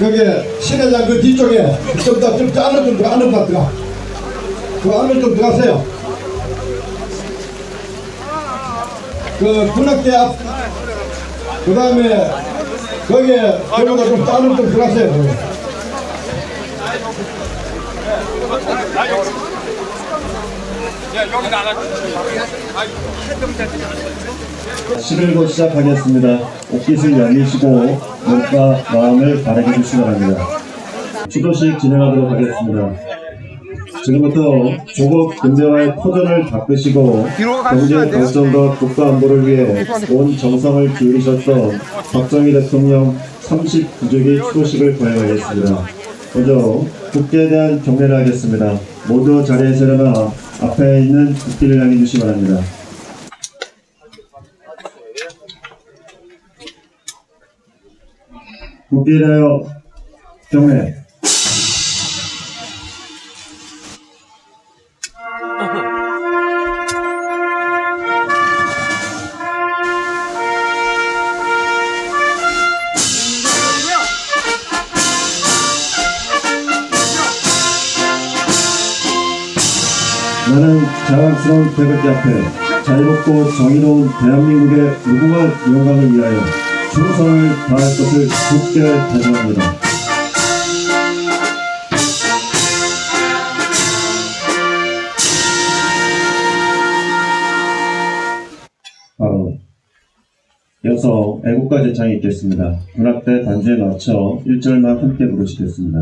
여기 신회장 그 뒤쪽에 좀 안으로 좀 들어가. 그 안으로 좀 들어가세요. 그 군악대 앞, 그 다음에 거기에 저보다 좀 안으로 좀 들어가세요. 거기. 11부 시작하겠습니다. 옷깃을 열리시고 몸과 마음을 바르게 해주시기 바랍니다. 추도식 진행하도록 하겠습니다. 지금부터 조국 근대화의 터전을 닦으시고 경제 발전과 국가 안보를 위해 온 정성을 기울이셨던 박정희 대통령 39주기 추도식을 거행하겠습니다. 먼저 국기에 대한 경례를 하겠습니다. 모두 자리에서 일어나 앞에 있는 국기를 향해 주시기 바랍니다. 국기에 대하여 경례. 나는 자랑스러운 태극기 앞에 자유롭고 정의로운 대한민국의 무궁한 영광을 위하여 충성을 다할 것을 굳게 다짐합니다. 이어서 애국가 제창이 있겠습니다. 군악대 반주에 맞춰 1절만 함께 부르시겠습니다.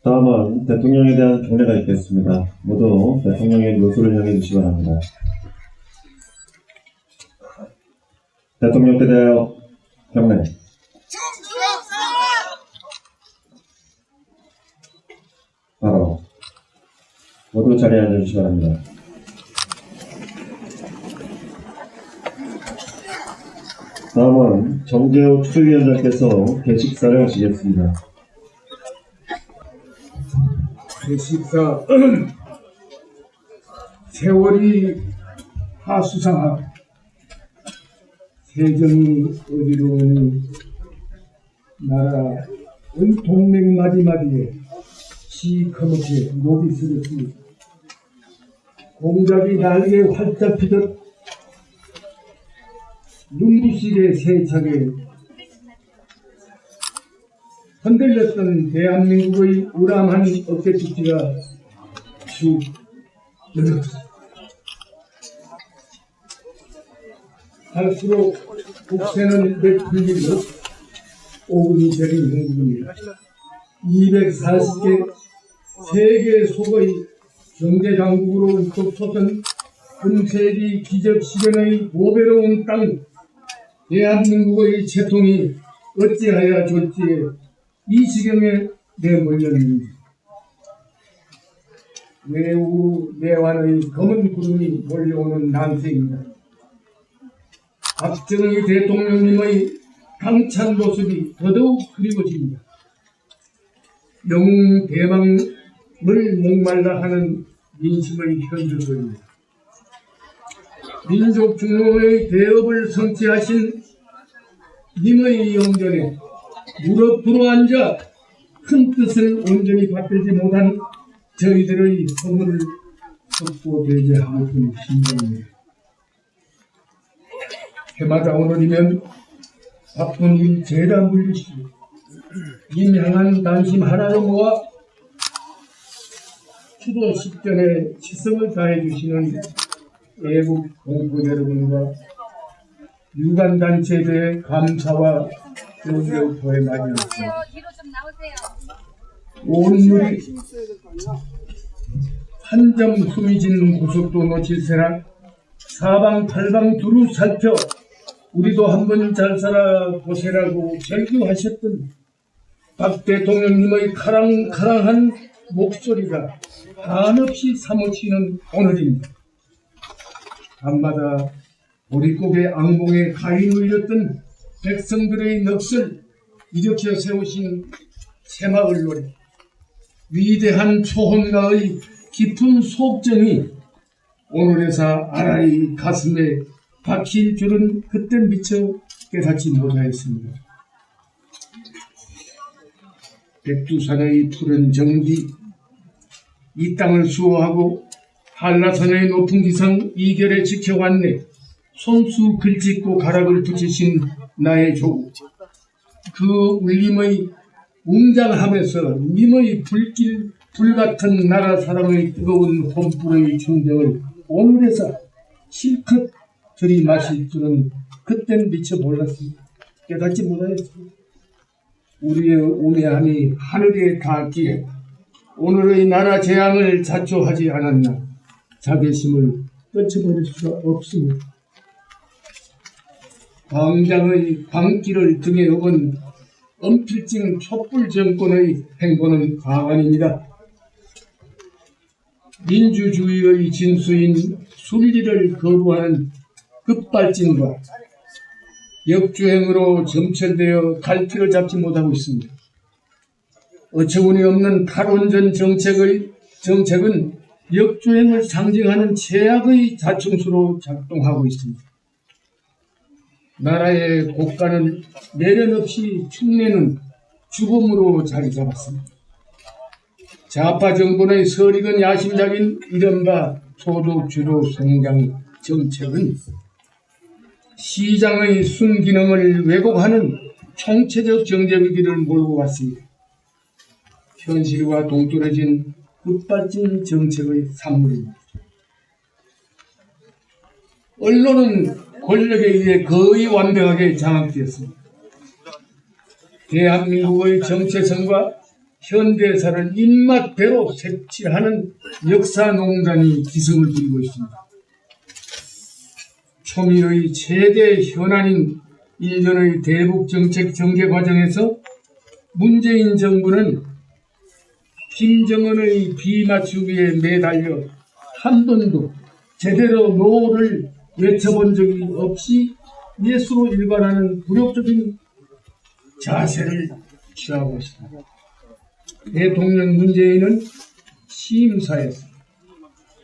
다음은 대통령에 대한 경례가 있겠습니다. 모두 대통령의 묘소를 향해 주시기 바랍니다. 대통령께 대하여 경례. 바로 모두 자리에 앉아주시기 바랍니다. 다음은 정재호 추위원장께서 개식사를 하시겠습니다. 개식사 세월이 하수상하 세정이 어지러운 나라 온 동맹 마디마디에 시커멓게 녹이 슬었습니다. 공작이 날개 활짝 피듯 눈부시게 세차게 흔들렸던 대한민국의 우람한 어깨축지가 쭉 늘어졌습니다. 갈수록 국세는 내풀리고 오금이 저린 행국입니다. 240개 세계 속의 경제강국으로 우뚝 솟은 금세기 기적 실현의 보배로운 땅 대한민국의 채통이 어찌하여 좋지에 이 지경에 내몰렸는지 외우 내환의 검은 구름이 몰려오는 난세입니다. 박정희 대통령님의 강찬 모습이 더더욱 그리워집니다. 영웅 대망을 목말라 하는 민심의 현주소입니다. 민족 중흥의 대업을 성취하신 님의 영전에 무릎 불어앉아 큰 뜻을 온전히 받들지 못한 저희들의 허물을 속보배제하고픈 심정입니다. 해마다 오늘이면 바쁜 일 죄다 물리시고 님 향한 단심 하나로 모아 추도 10전에 치성을 다해 주시는 애국 공포 여러분과 유관단체에 대해 감사와 존경을 표해 많이 합니다. 온누리 한 점 숨이 짓는 고속도 놓칠세라 사방팔방 두루 살펴 우리도 한번 잘 살아보세라고 절규하셨던 박 대통령님의 카랑카랑한 목소리가 한없이 사무치는 오늘입니다. 밤마다 보릿고개 앙봉에 가히 눌렸던 백성들의 넋을 일으켜 세우신 새마을 노래, 위대한 초혼가의 깊은 속정이 오늘에서 아라이 가슴에 박힐 줄은 그때 미처 깨닫지 못하였습니다. 백두산의 푸른 정기, 이 땅을 수호하고 한라산의 높은 기상 이결에 지켜왔네. 손수 글짓고 가락을 붙이신 나의 조국, 그 울림의 웅장함에서 님의 불같은 나라 사랑의 뜨거운 혼불의 충정을 오늘에서 실컷 들이마실 줄은 그땐 미처 몰랐습니다. 깨닫지 못하였습니다. 우리의 우매함이 하늘에 닿기에 오늘의 나라 재앙을 자초하지 않았나 자괴심을 떨쳐버릴 수가 없습니다. 광장의 광기를 등에 업은 언필증 촛불 정권의 행보는 가관입니다. 민주주의의 진수인 순리를 거부하는 급발진과 역주행으로 점철되어 갈피를 잡지 못하고 있습니다. 어처구니 없는 탈원전 정책은 역주행을 상징하는 최악의 자충수로 작동하고 있습니다. 나라의 국가는 내련 없이 축내는 죽음으로 자리 잡았습니다. 좌파 정권의 설익은 야심작인 이른바 소득주도 성장 정책은 시장의 순기능을 왜곡하는 총체적 경제 위기를 몰고 왔습니다. 현실과 동떨어진 급발진 정책의 산물입니다. 언론은 권력에 의해 거의 완벽하게 장악되었습니다. 대한민국의 정체성과 현대사를 입맛대로 색칠하는 역사농단이 기승을 부리고 있습니다. 초미의 최대 현안인 일련의 대북정책 전개 과정에서 문재인 정부는 김정은의 비맞추기에 매달려 한 번도 제대로 노를 외쳐본 적이 없이 예수로 일관하는 굴욕적인 자세를 취하고 있습니다. 대통령 문재인은 시임사에서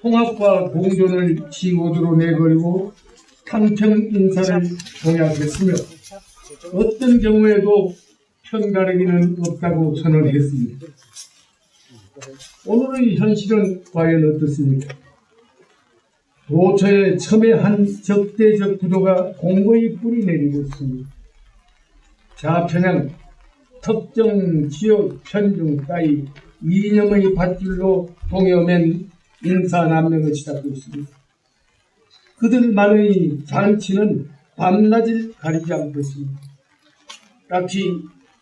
통합과 공존을 키워드로 내걸고 탕평 인사를 공약했으며 어떤 경우에도 편가르기는 없다고 선언했습니다. 오늘의 현실은 과연 어떻습니까? 도처에 첨예한 적대적 구도가 공고히 뿌리내리고 있습니다. 좌편향, 특정 지역 편중 따위 이념의 밧줄로 동여맨 인사남명을 시작하고 있습니다. 그들만의 잔치는 밤낮을 가리지 않고 있습니다. 딱히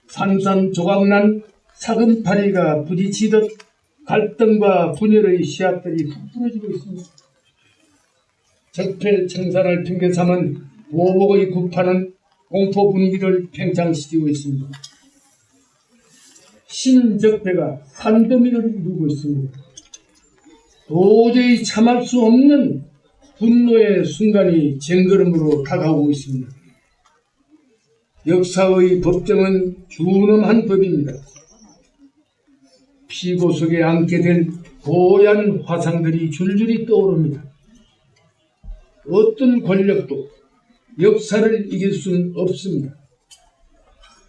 산산조각난 사금파리가 부딪히듯 갈등과 분열의 씨앗들이 푹 부러지고 있습니다. 적폐청산을 핑계 삼은 보복의 구파는 공포 분위기를 팽창시키고 있습니다. 신적폐가 산더미를 이루고 있습니다. 도저히 참을 수 없는 분노의 순간이 쟁걸음으로 다가오고 있습니다. 역사의 법정은 준엄한 법입니다. 피고 속에 안게 될 고얀 화상들이 줄줄이 떠오릅니다. 어떤 권력도 역사를 이길 수는 없습니다.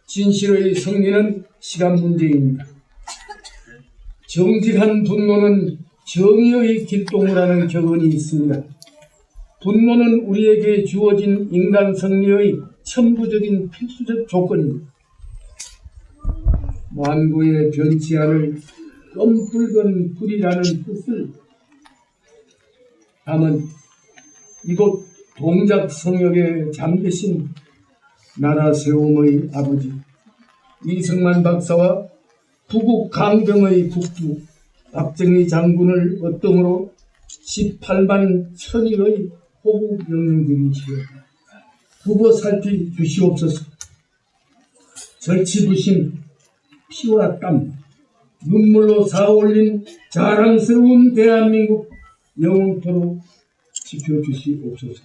진실의 승리는 시간 문제입니다. 정직한 분노는 정의의 길동무라는 격언이 있습니다. 분노는 우리에게 주어진 인간 승리의 천부적인 필수적 조건입니다. 만구에 변치 않을 껌붉은 불이라는 뜻을 담은 이곳 동작 성역에 잠드신 나라 세움의 아버지 이승만 박사와 부국 강병의 국부 박정희 장군을 어떠므로 18만 천일의 호국 영웅들이시여 굽어 살피 주시옵소서. 절치부심 피와 땀 눈물로 쌓아올린 자랑스러운 대한민국 영원토록 지켜주시옵소서.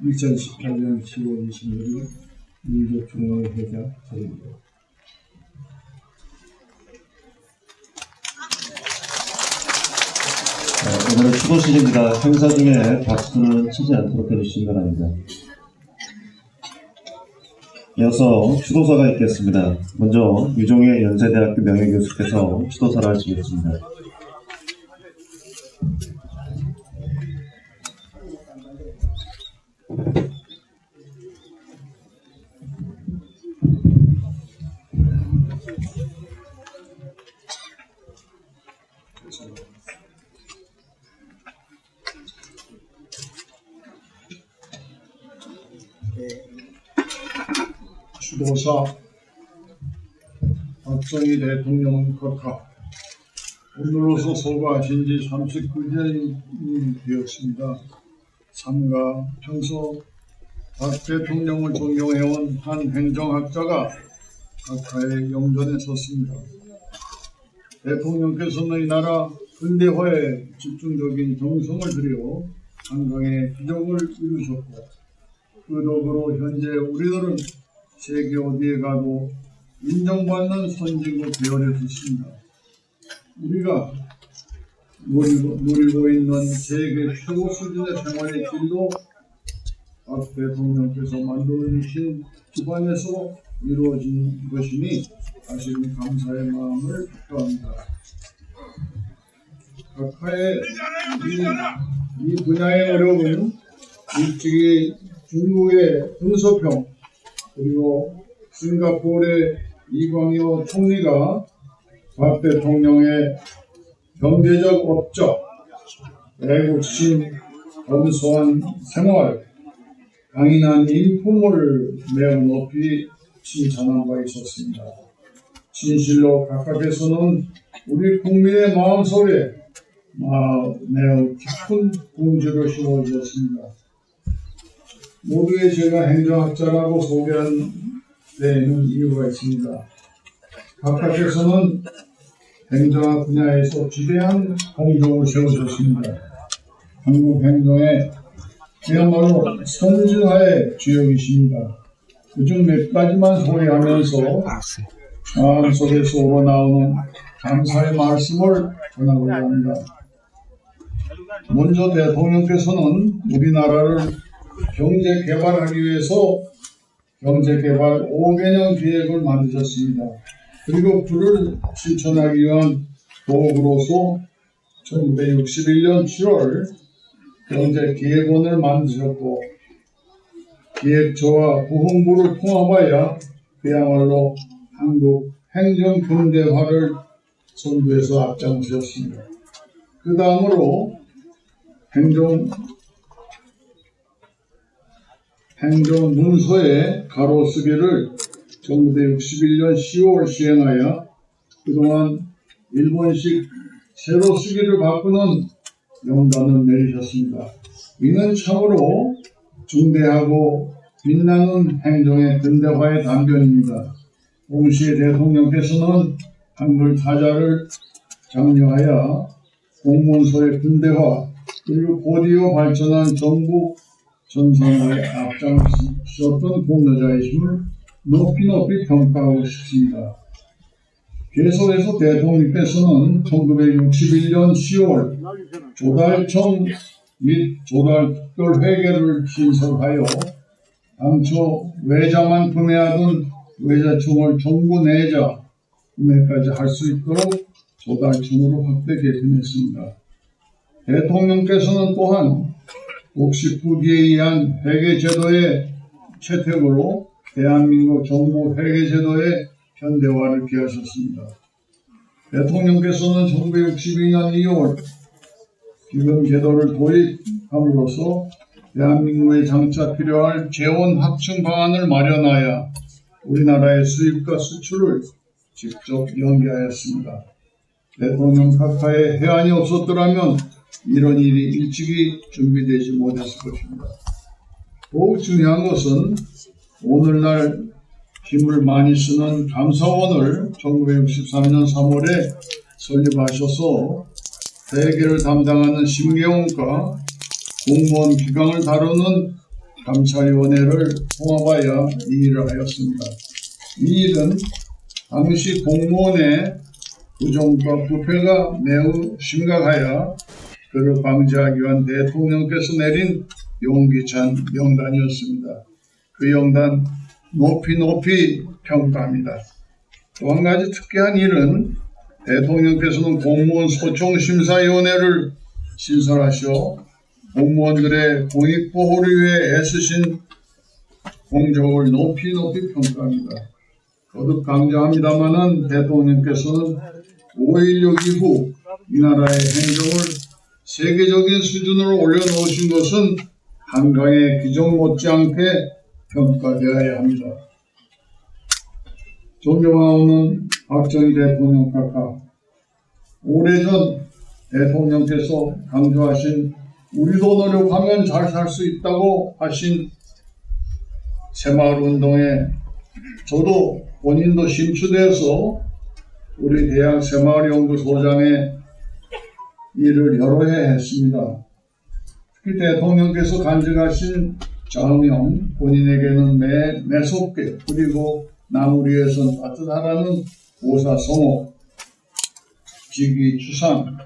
2018년 10월 26일 민주중앙회자 선입니다. 오늘은 추도식입니다. 행사 중에 박수는 치지 않도록 해주시기 바랍니다. 이어서 추도사가 있겠습니다. 먼저 유종의 연세대학교 명예교수께서 추도사를 하시겠습니다. 추도사 박정희 대통령 각하 오늘로서 소가하신 지 39년이 되었습니다. 삼가 평소 박 대통령을 존경해온 한 행정학자가 각하의 영전에 섰습니다. 대통령께서는 이 나라 근대화에 집중적인 정성을 들여 한강의 기적을 이루셨고 그 덕으로 현재 우리들은 세계 어디에 가도 인정받는 선진국 되어졌습니다. 우리가 누리고 있는 세계 최고 수준의 생활의 질도 박 대통령께서 만들어주신 기반에서 이루어진 것이니 다시 감사의 마음을 표합니다. 각하의 이 분야의 어려움은 일찍이 중국의 등소평 그리고 싱가포르의 이광효 총리가 박 대통령의 경제적 업적, 애국심, 검소한 생활, 강인한 인품을 매우 높이 칭찬한 바 있었습니다. 진실로 각하께서는 우리 국민의 마음속에 매우 깊은 긍지를 심어주셨습니다. 모두의 제가 행정학자라고 소개한 데에는 이유가 있습니다. 각하께서는 행정학 분야에서 지대한 공적을 세우셨습니다. 한국 행정의 그야말로 선진화의 주역이십니다. 그중 몇 가지만 소개하면서 마음속에서 우러나오는 감사의 말씀을 전하고자 합니다. 먼저 대통령께서는 우리나라를 경제 개발하기 위해서 경제 개발 5개년 계획을 만드셨습니다. 그리고 그를 실천하기 위한 도구로서 1961년 7월 경제기획원을 만드셨고 기획처와 부흥부를 통합하여 그야말로 한국 행정 근대화를 선두에서 앞장서셨습니다. 그 다음으로 행정문서의 가로쓰기를 1961년 10월 시행하여 그동안 일본식 세로쓰기를 바꾸는 영단을 내리셨습니다. 이는 참으로 중대하고 빛나는 행정의 근대화의 단변입니다. 동시에 대통령께서는 한글 타자를 장려하여 공문서의 근대화 그리고 곧이어 발전한 정부 전선에 앞장서셨던 공로자이심을 높이 평가하고 싶습니다. 계속해서 대통령께서는 1961년 10월 조달청 및 조달 특별 회계를 신설하여 당초 외자만 구매하던 외자총을 정부 내자 구매까지 할 수 있도록 조달총으로 확대 개편했습니다. 대통령께서는 또한 독식부기에 의한 회계제도의 채택으로 대한민국 정부 회계제도의 현대화를 기하셨습니다. 대통령께서는 1962년 2월 기금 제도를 도입함으로써 대한민국에 장차 필요할 재원 확충 방안을 마련하여 우리나라의 수입과 수출을 직접 연계하였습니다. 대통령 각하의 해안이 없었더라면 이런 일이 일찍이 준비되지 못했을 것입니다. 더욱 중요한 것은 오늘날 힘을 많이 쓰는 감사원을 1963년 3월에 설립하셔서 회계를 담당하는 심계원과 공무원 기강을 다루는 감찰위원회를 통합하여 이 일을 하였습니다. 이 일은 당시 공무원의 부정과 부패가 매우 심각하여 그를 방지하기 위한 대통령께서 내린 용기찬 명단이었습니다. 그 영단 높이 평가합니다. 또 한 가지 특이한 일은 대통령께서는 공무원 소총심사위원회를 신설하셔 공무원들의 공익보호를 위해 애쓰신 공적을 높이 평가합니다. 거듭 강조합니다마는 대통령께서는 5.16 이후 이 나라의 행정을 세계적인 수준으로 올려놓으신 것은 한강의 기적 못지않게 평가되어야 합니다. 존경하는 박정희 대통령 각하, 오래전 대통령께서 강조하신 우리도 노력하면 잘 살 수 있다고 하신 새마을운동에 저도 본인도 심취돼서 우리 대학 새마을연구소장의 일을 여러 해 했습니다. 특히 대통령께서 간직하신 좌우명, 본인에게는 매섭게 그리고 남을 위해서는 따뜻하라는 보사성호, 직위추상,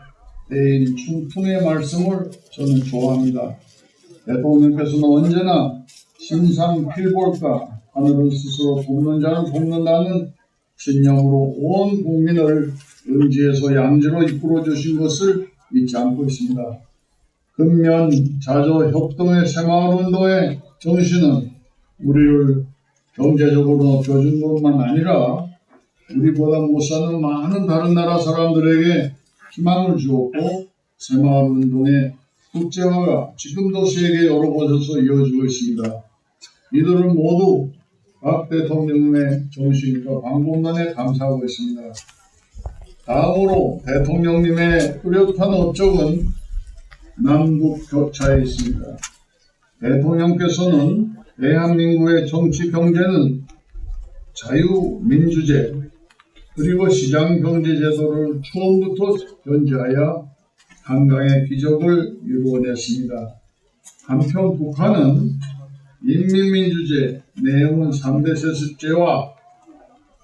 대인 충풍의 말씀을 저는 좋아합니다. 대통령께서는 언제나 신상필볼까 하늘은 스스로 돕는 자를 돕는다는 신념으로 온 국민을 의지해서 양지로 이끌어 주신 것을 잊지 않고 있습니다. 근면 자조 협동의 새마을운동의 정신은 우리를 경제적으로 높여준 것만 아니라 우리보다 못 사는 많은 다른 나라 사람들에게 희망을 주었고 새마을운동의 국제화가 지금도 세계 여러 곳에서 이어지고 있습니다. 이들은 모두 박 대통령님의 정신과 방법론에 감사하고 있습니다. 다음으로 대통령님의 뚜렷한 업적은 남북 격차에 있습니다. 대통령께서는 대한민국의 정치 경제는 자유민주제 그리고 시장경제제도를 처음부터 견지하여 한강의 기적을 이루어냈습니다. 한편 북한은 인민민주제, 내용은 3대 세습제와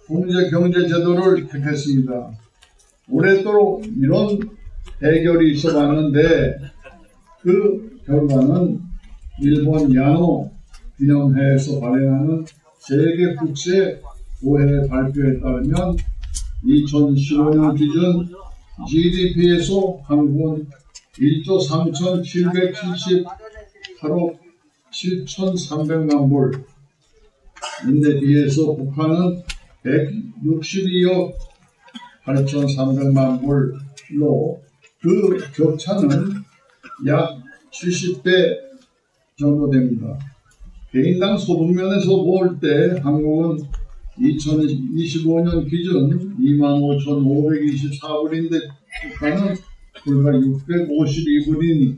통제경제제도를 택했습니다. 오랫도록 이런 대결이 있어봤는데 그 결과는 일본 야노 기념회에서 발행하는 세계 국제 오해 발표에 따르면 2015년 기준 GDP에서 한국은 1조 3,778억 7,300만 불인데 비해서 북한은 162억 8,300만 불로 그 격차는 약 70배 정도 됩니다. 개인당 소득면에서 볼 때 한국은 2025년 기준 25,524불인데 북한은 불과 652불이니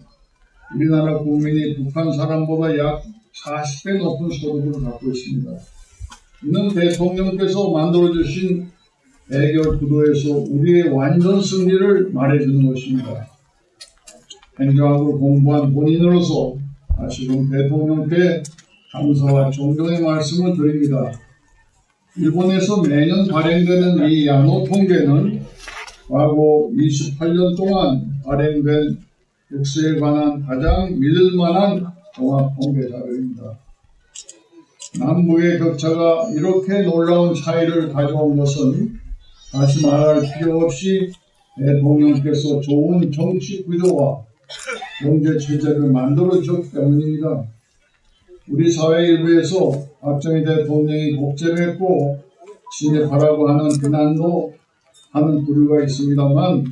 우리나라 국민이 북한 사람보다 약 40배 높은 소득을 갖고 있습니다. 이는 대통령께서 만들어주신 대결 구도에서 우리의 완전 승리를 말해주는 것입니다. 행정학을 공부한 본인으로서 다시금 대통령께 감사와 존경의 말씀을 드립니다. 일본에서 매년 발행되는 이 야노 통계는 과거 28년 동안 발행된 국세에 관한 가장 믿을 만한 종합 통계 자료입니다. 남북의 격차가 이렇게 놀라운 차이를 가져온 것은 다시 말할 필요 없이 대통령께서 좋은 정치 구조와 경제 체제를 만들어주셨기 때문입니다. 우리 사회 일부에서 박정희 대통령이 독재를 했고 진입하라고 하는 비난도 하는 부류가 있습니다만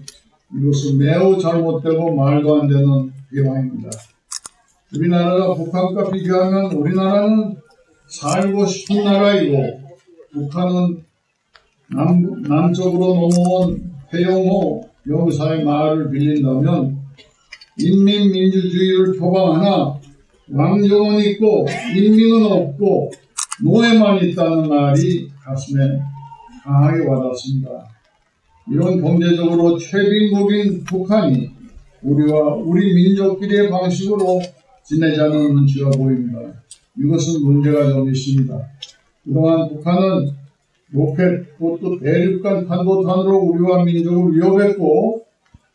이것은 매우 잘못되고 말도 안 되는 비방입니다. 우리나라가 북한과 비교하면 우리나라는 살고 싶은 나라이고 북한은 남쪽으로 넘어온 태영호 영사의 말을 빌린다면 인민민주주의를 표방하나 왕정은 있고 인민은 없고 노예만 있다는 말이 가슴에 강하게 와닿습니다. 이런 경제적으로 최빈국인 북한이 우리와 우리 민족끼리의 방식으로 지내자는 눈치가 보입니다. 이것은 문제가 좀 있습니다. 그동안 북한은 로켓, 또 대륙간 탄도탄으로 우리와 민족을 위협했고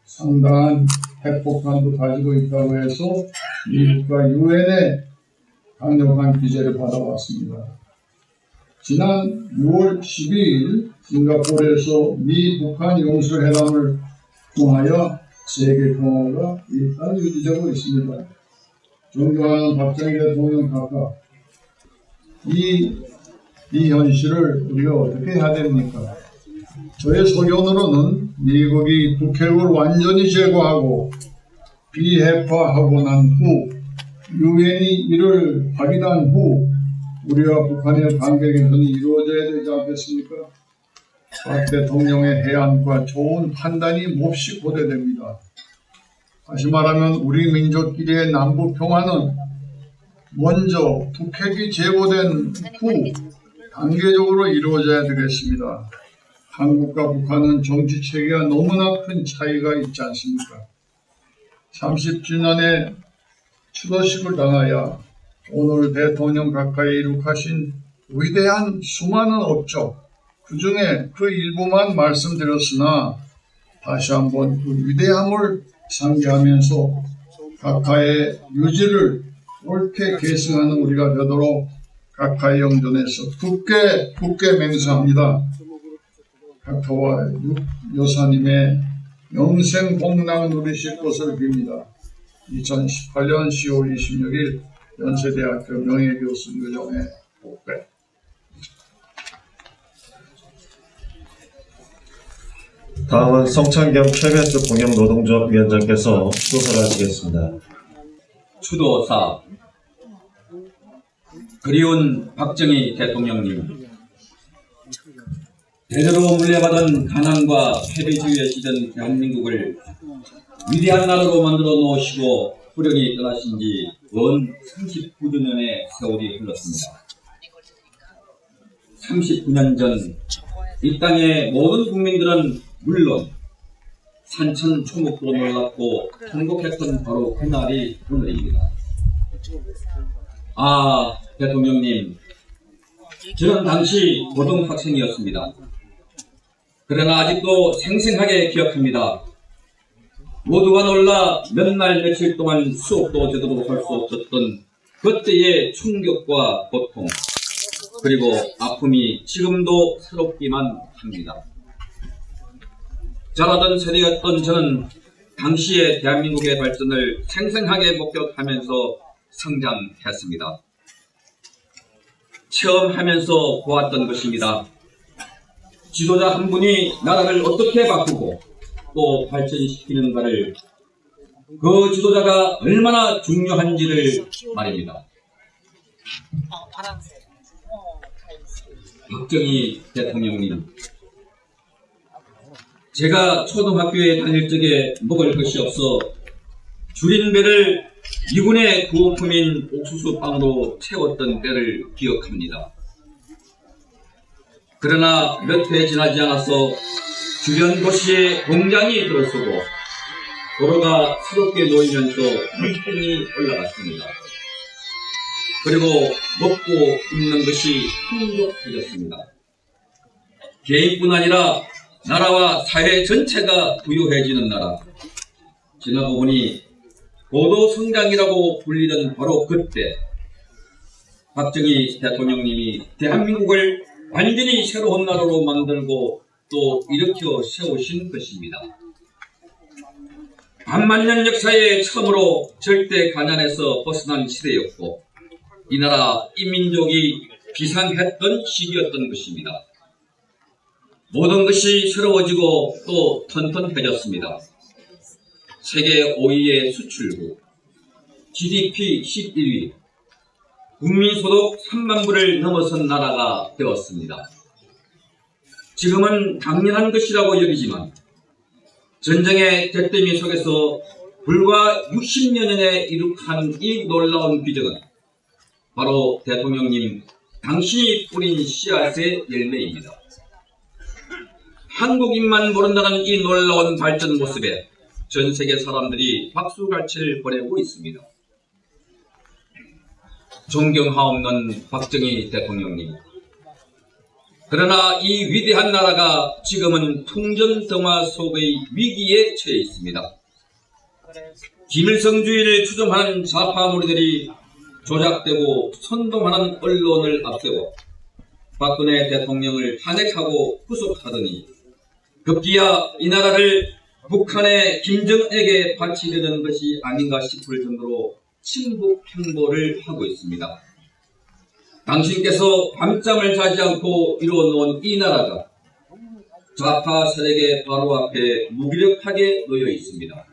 상당한 핵폭탄도 가지고 있다고 해서 미국과 유엔의 강력한 규제를 받아왔습니다. 지난 6월 12일 싱가포르에서 미 북한 용수회담을 통하여 세계 평화가 일단 유지되고 있습니다. 존경하는 박정희 대통령 각각 이 현실을 우리가 어떻게 해야 됩니까? 저의 소견으로는 미국이 북핵을 완전히 제거하고 비핵화하고 난 후 유엔이 이를 확인한 후 우리와 북한의 관계 개선이 이루어져야 되지 않겠습니까? 박 대통령의 해안과 좋은 판단이 몹시 고려됩니다. 다시 말하면 우리 민족끼리의 남북 평화는 먼저 북핵이 제거된 후 단계적으로 이루어져야 되겠습니다. 한국과 북한은 정치 체계가 너무나 큰 차이가 있지 않습니까? 30주년의 추도식을 당하여 오늘 대통령 가까이 이룩하신 위대한 수많은 업적, 그 중에 그 일부만 말씀드렸으나 다시 한번 그 위대함을 상기하면서 각하의 유지를 옳게 계승하는 우리가 되도록 각하의 영전에서 굳게 맹세합니다. 각하와 여사님의 영생복락 누리실 것을 빕니다. 2018년 10월 26일 연세대학교 명예교수 유정의 복배. 다음은 성창경 KBS 공영노동조합 위원장께서 추도사를 하시겠습니다. 추도사 그리운 박정희 대통령님, 대대로 물려받은 가난과 패배주의에 시든 대한민국을 위대한 나라로 만들어 놓으시고 후령이 떠나신 지 원 39주년의 세월이 흘렀습니다. 39년 전 이 땅의 모든 국민들은 물론 산천초목도 놀랐고 통곡했던 바로 그날이 오늘입니다. 대통령님, 저는 당시 고등학생이었습니다. 그러나 아직도 생생하게 기억합니다. 모두가 놀라 몇 날 며칠 동안 수업도 제대로 할 수 없었던 그때의 충격과 고통, 그리고 아픔이 지금도 새롭기만 합니다. 자라던 세대였던 저는 당시의 대한민국의 발전을 생생하게 목격하면서 성장했습니다. 체험하면서 보았던 것입니다. 지도자 한 분이 나라를 어떻게 바꾸고 또 발전시키는가를, 그 지도자가 얼마나 중요한지를 말입니다. 박정희 대통령님, 제가 초등학교에 다닐 적에 먹을 것이 없어 줄인 배를 미군의 구호품인 옥수수빵으로 채웠던 때를 기억합니다. 그러나 몇 해 지나지 않아서 주변 도시에 공장이 들어서고 도로가 새롭게 놓이면서 물가이 올라갔습니다. 그리고 먹고 입는 것이 풍족해졌습니다. 개인뿐 아니라 나라와 사회 전체가 부유해지는 나라. 지나고 보니 고도성장이라고 불리던 바로 그때 박정희 대통령님이 대한민국을 완전히 새로운 나라로 만들고 또 일으켜 세우신 것입니다. 반만년 역사에 처음으로 절대 가난에서 벗어난 시대였고 이 나라 인민족이 비상했던 시기였던 것입니다. 모든 것이 새로워지고 또 튼튼해졌습니다. 세계 5위의 수출국, GDP 11위, 국민소득 3만 불을 넘어선 나라가 되었습니다. 지금은 당연한 것이라고 여기지만 전쟁의 대더미 속에서 불과 60여 년에 이룩한 이 놀라운 비전은 바로 대통령님 당신이 뿌린 씨앗의 열매입니다. 한국인만 모른다는 이 놀라운 발전 모습에 전 세계 사람들이 박수갈채를 보내고 있습니다. 존경하옵는 박정희 대통령님. 그러나 이 위대한 나라가 지금은 통전등화 속의 위기에 처해 있습니다. 김일성주의를 추종하는 좌파 무리들이 조작되고 선동하는 언론을 앞세워 박근혜 대통령을 탄핵하고 구속하더니 급기야 이 나라를 북한의 김정은에게 바치려는 것이 아닌가 싶을 정도로 친북 행보를 하고 있습니다. 당신께서 밤잠을 자지 않고 이루어놓은 이 나라가 좌파 세력의 바로 앞에 무기력하게 놓여 있습니다.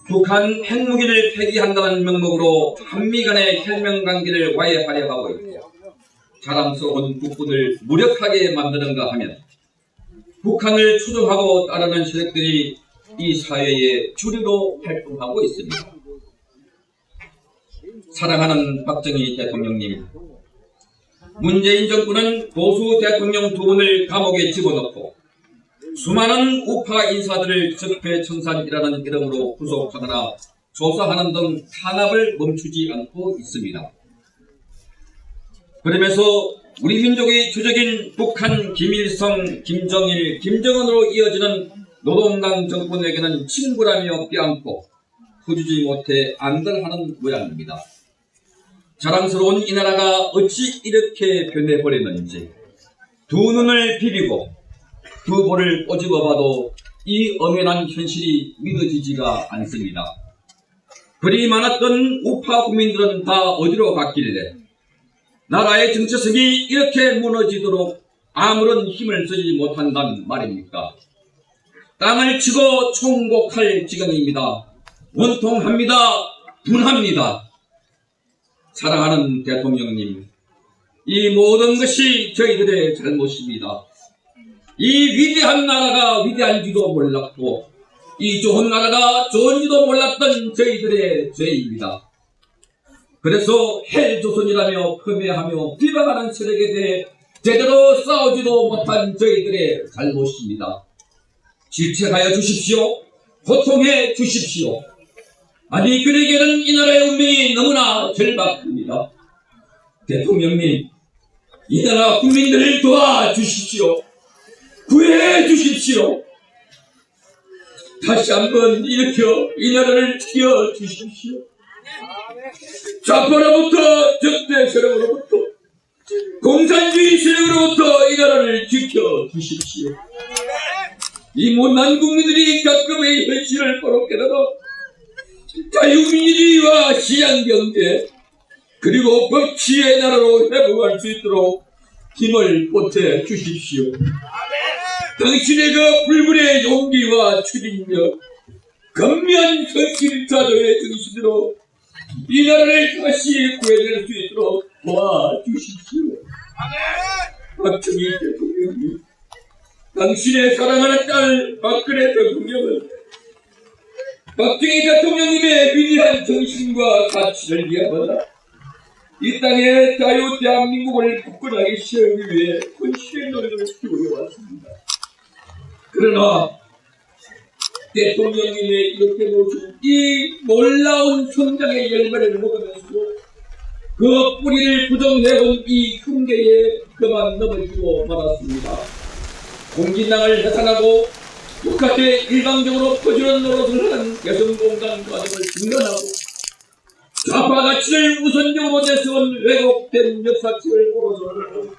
북한 핵무기를 폐기한다는 명목으로 한미 간의 혈맹관계를 와해하려 하고 있고 자랑스러운 국군을 무력하게 만드는가 하면 북한을 추종하고 따르는 세력들이 이 사회의 주류로 활동하고 있습니다. 사랑하는 박정희 대통령님, 문재인 정부는 보수 대통령 2분을 감옥에 집어넣고 수많은 우파 인사들을 적폐청산이라는 이름으로 구속하거나 조사하는 등 탄압을 멈추지 않고 있습니다. 그러면서 우리 민족의 주적인 북한, 김일성, 김정일, 김정은으로 이어지는 노동당 정권에게는 친구라며 껴안고 후주지 못해 안달하는 모양입니다. 자랑스러운 이 나라가 어찌 이렇게 변해버렸는지 두 눈을 비비고 두 볼을 꼬집어봐도 이 엄연한 현실이 믿어지지가 않습니다. 그리 많았던 우파 국민들은 다 어디로 갔길래 나라의 정체성이 이렇게 무너지도록 아무런 힘을 쓰지 못한단 말입니까? 땅을 치고 총곡할 지경입니다. 원통합니다. 분합니다. 사랑하는 대통령님, 이 모든 것이 저희들의 잘못입니다. 이 위대한 나라가 위대한지도 몰랐고 이 좋은 나라가 좋은지도 몰랐던 저희들의 죄입니다. 그래서 헬조선이라며 폄훼하며 비방하는 세력에 대해 제대로 싸우지도 못한 저희들의 잘못입니다. 질책하여 주십시오. 고통해 주십시오. 아니 그에게는 이 나라의 운명이 너무나 절박합니다. 대통령님, 이 나라 국민들을 도와주십시오. 구해 주십시오. 다시 한번 일으켜 이 나라를 지켜 주십시오. 좌파로부터 적대 세력으로부터 공산주의 세력으로부터 이 나라를 지켜 주십시오. 이 못난 국민들이 가끔의 현실을 바로 깨달아 자유민주주의와 시장경제 그리고 법치의 나라로 회복할 수 있도록 힘을 보태 주십시오. 당신의 그 불굴의 용기와 추진력, 건면 현실자도의 정신으로 이 나라를 다시 구해낼 수 있도록 도와주십시오. 박정희 대통령님, 당신의 사랑하는 딸 박근혜 대통령은 박정희 대통령님의 위대한 정신과 가치를 이어받아 이 땅의 자유 대한민국을 굳건하게 세우기 위해 헌신의 노력을 기울여 왔습니다. 그러나 대통령님의 이렇게 놓친 이 놀라운 성장의 열매를 먹으면서 그 뿌리를 부정해온 이 흉계에 그만 넘어지고 말았습니다. 공진당을 해산하고 북한에 일방적으로 퍼주는 노릇을 하는 개성공단 과정을 중단하고 좌파 가치를 우선적으로 내세운 왜곡된 역사책을 보고서는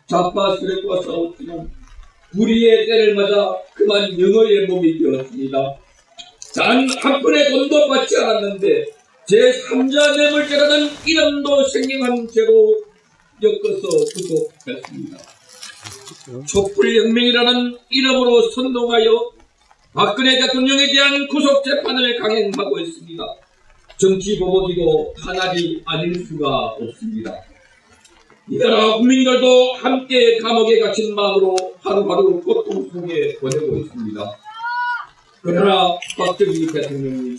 좌파 세력과 싸웠지만 불의의 때를 맞아 그만 영어의 몸이 되었습니다. 단 한 푼의 돈도 받지 않았는데 제3자 뇌물죄라는 이름도 생경한 죄로 엮어서 구속했습니다. 촛불혁명이라는 이름으로 선동하여 박근혜 대통령에 대한 구속재판을 강행하고 있습니다. 정치보복이고 탄압이 아닐 수가 없습니다. 이 나라 국민들도 함께 감옥에 갇힌 마음으로 하루하루 고통 속에 보내고 있습니다. 그러나 박정희 대통령님,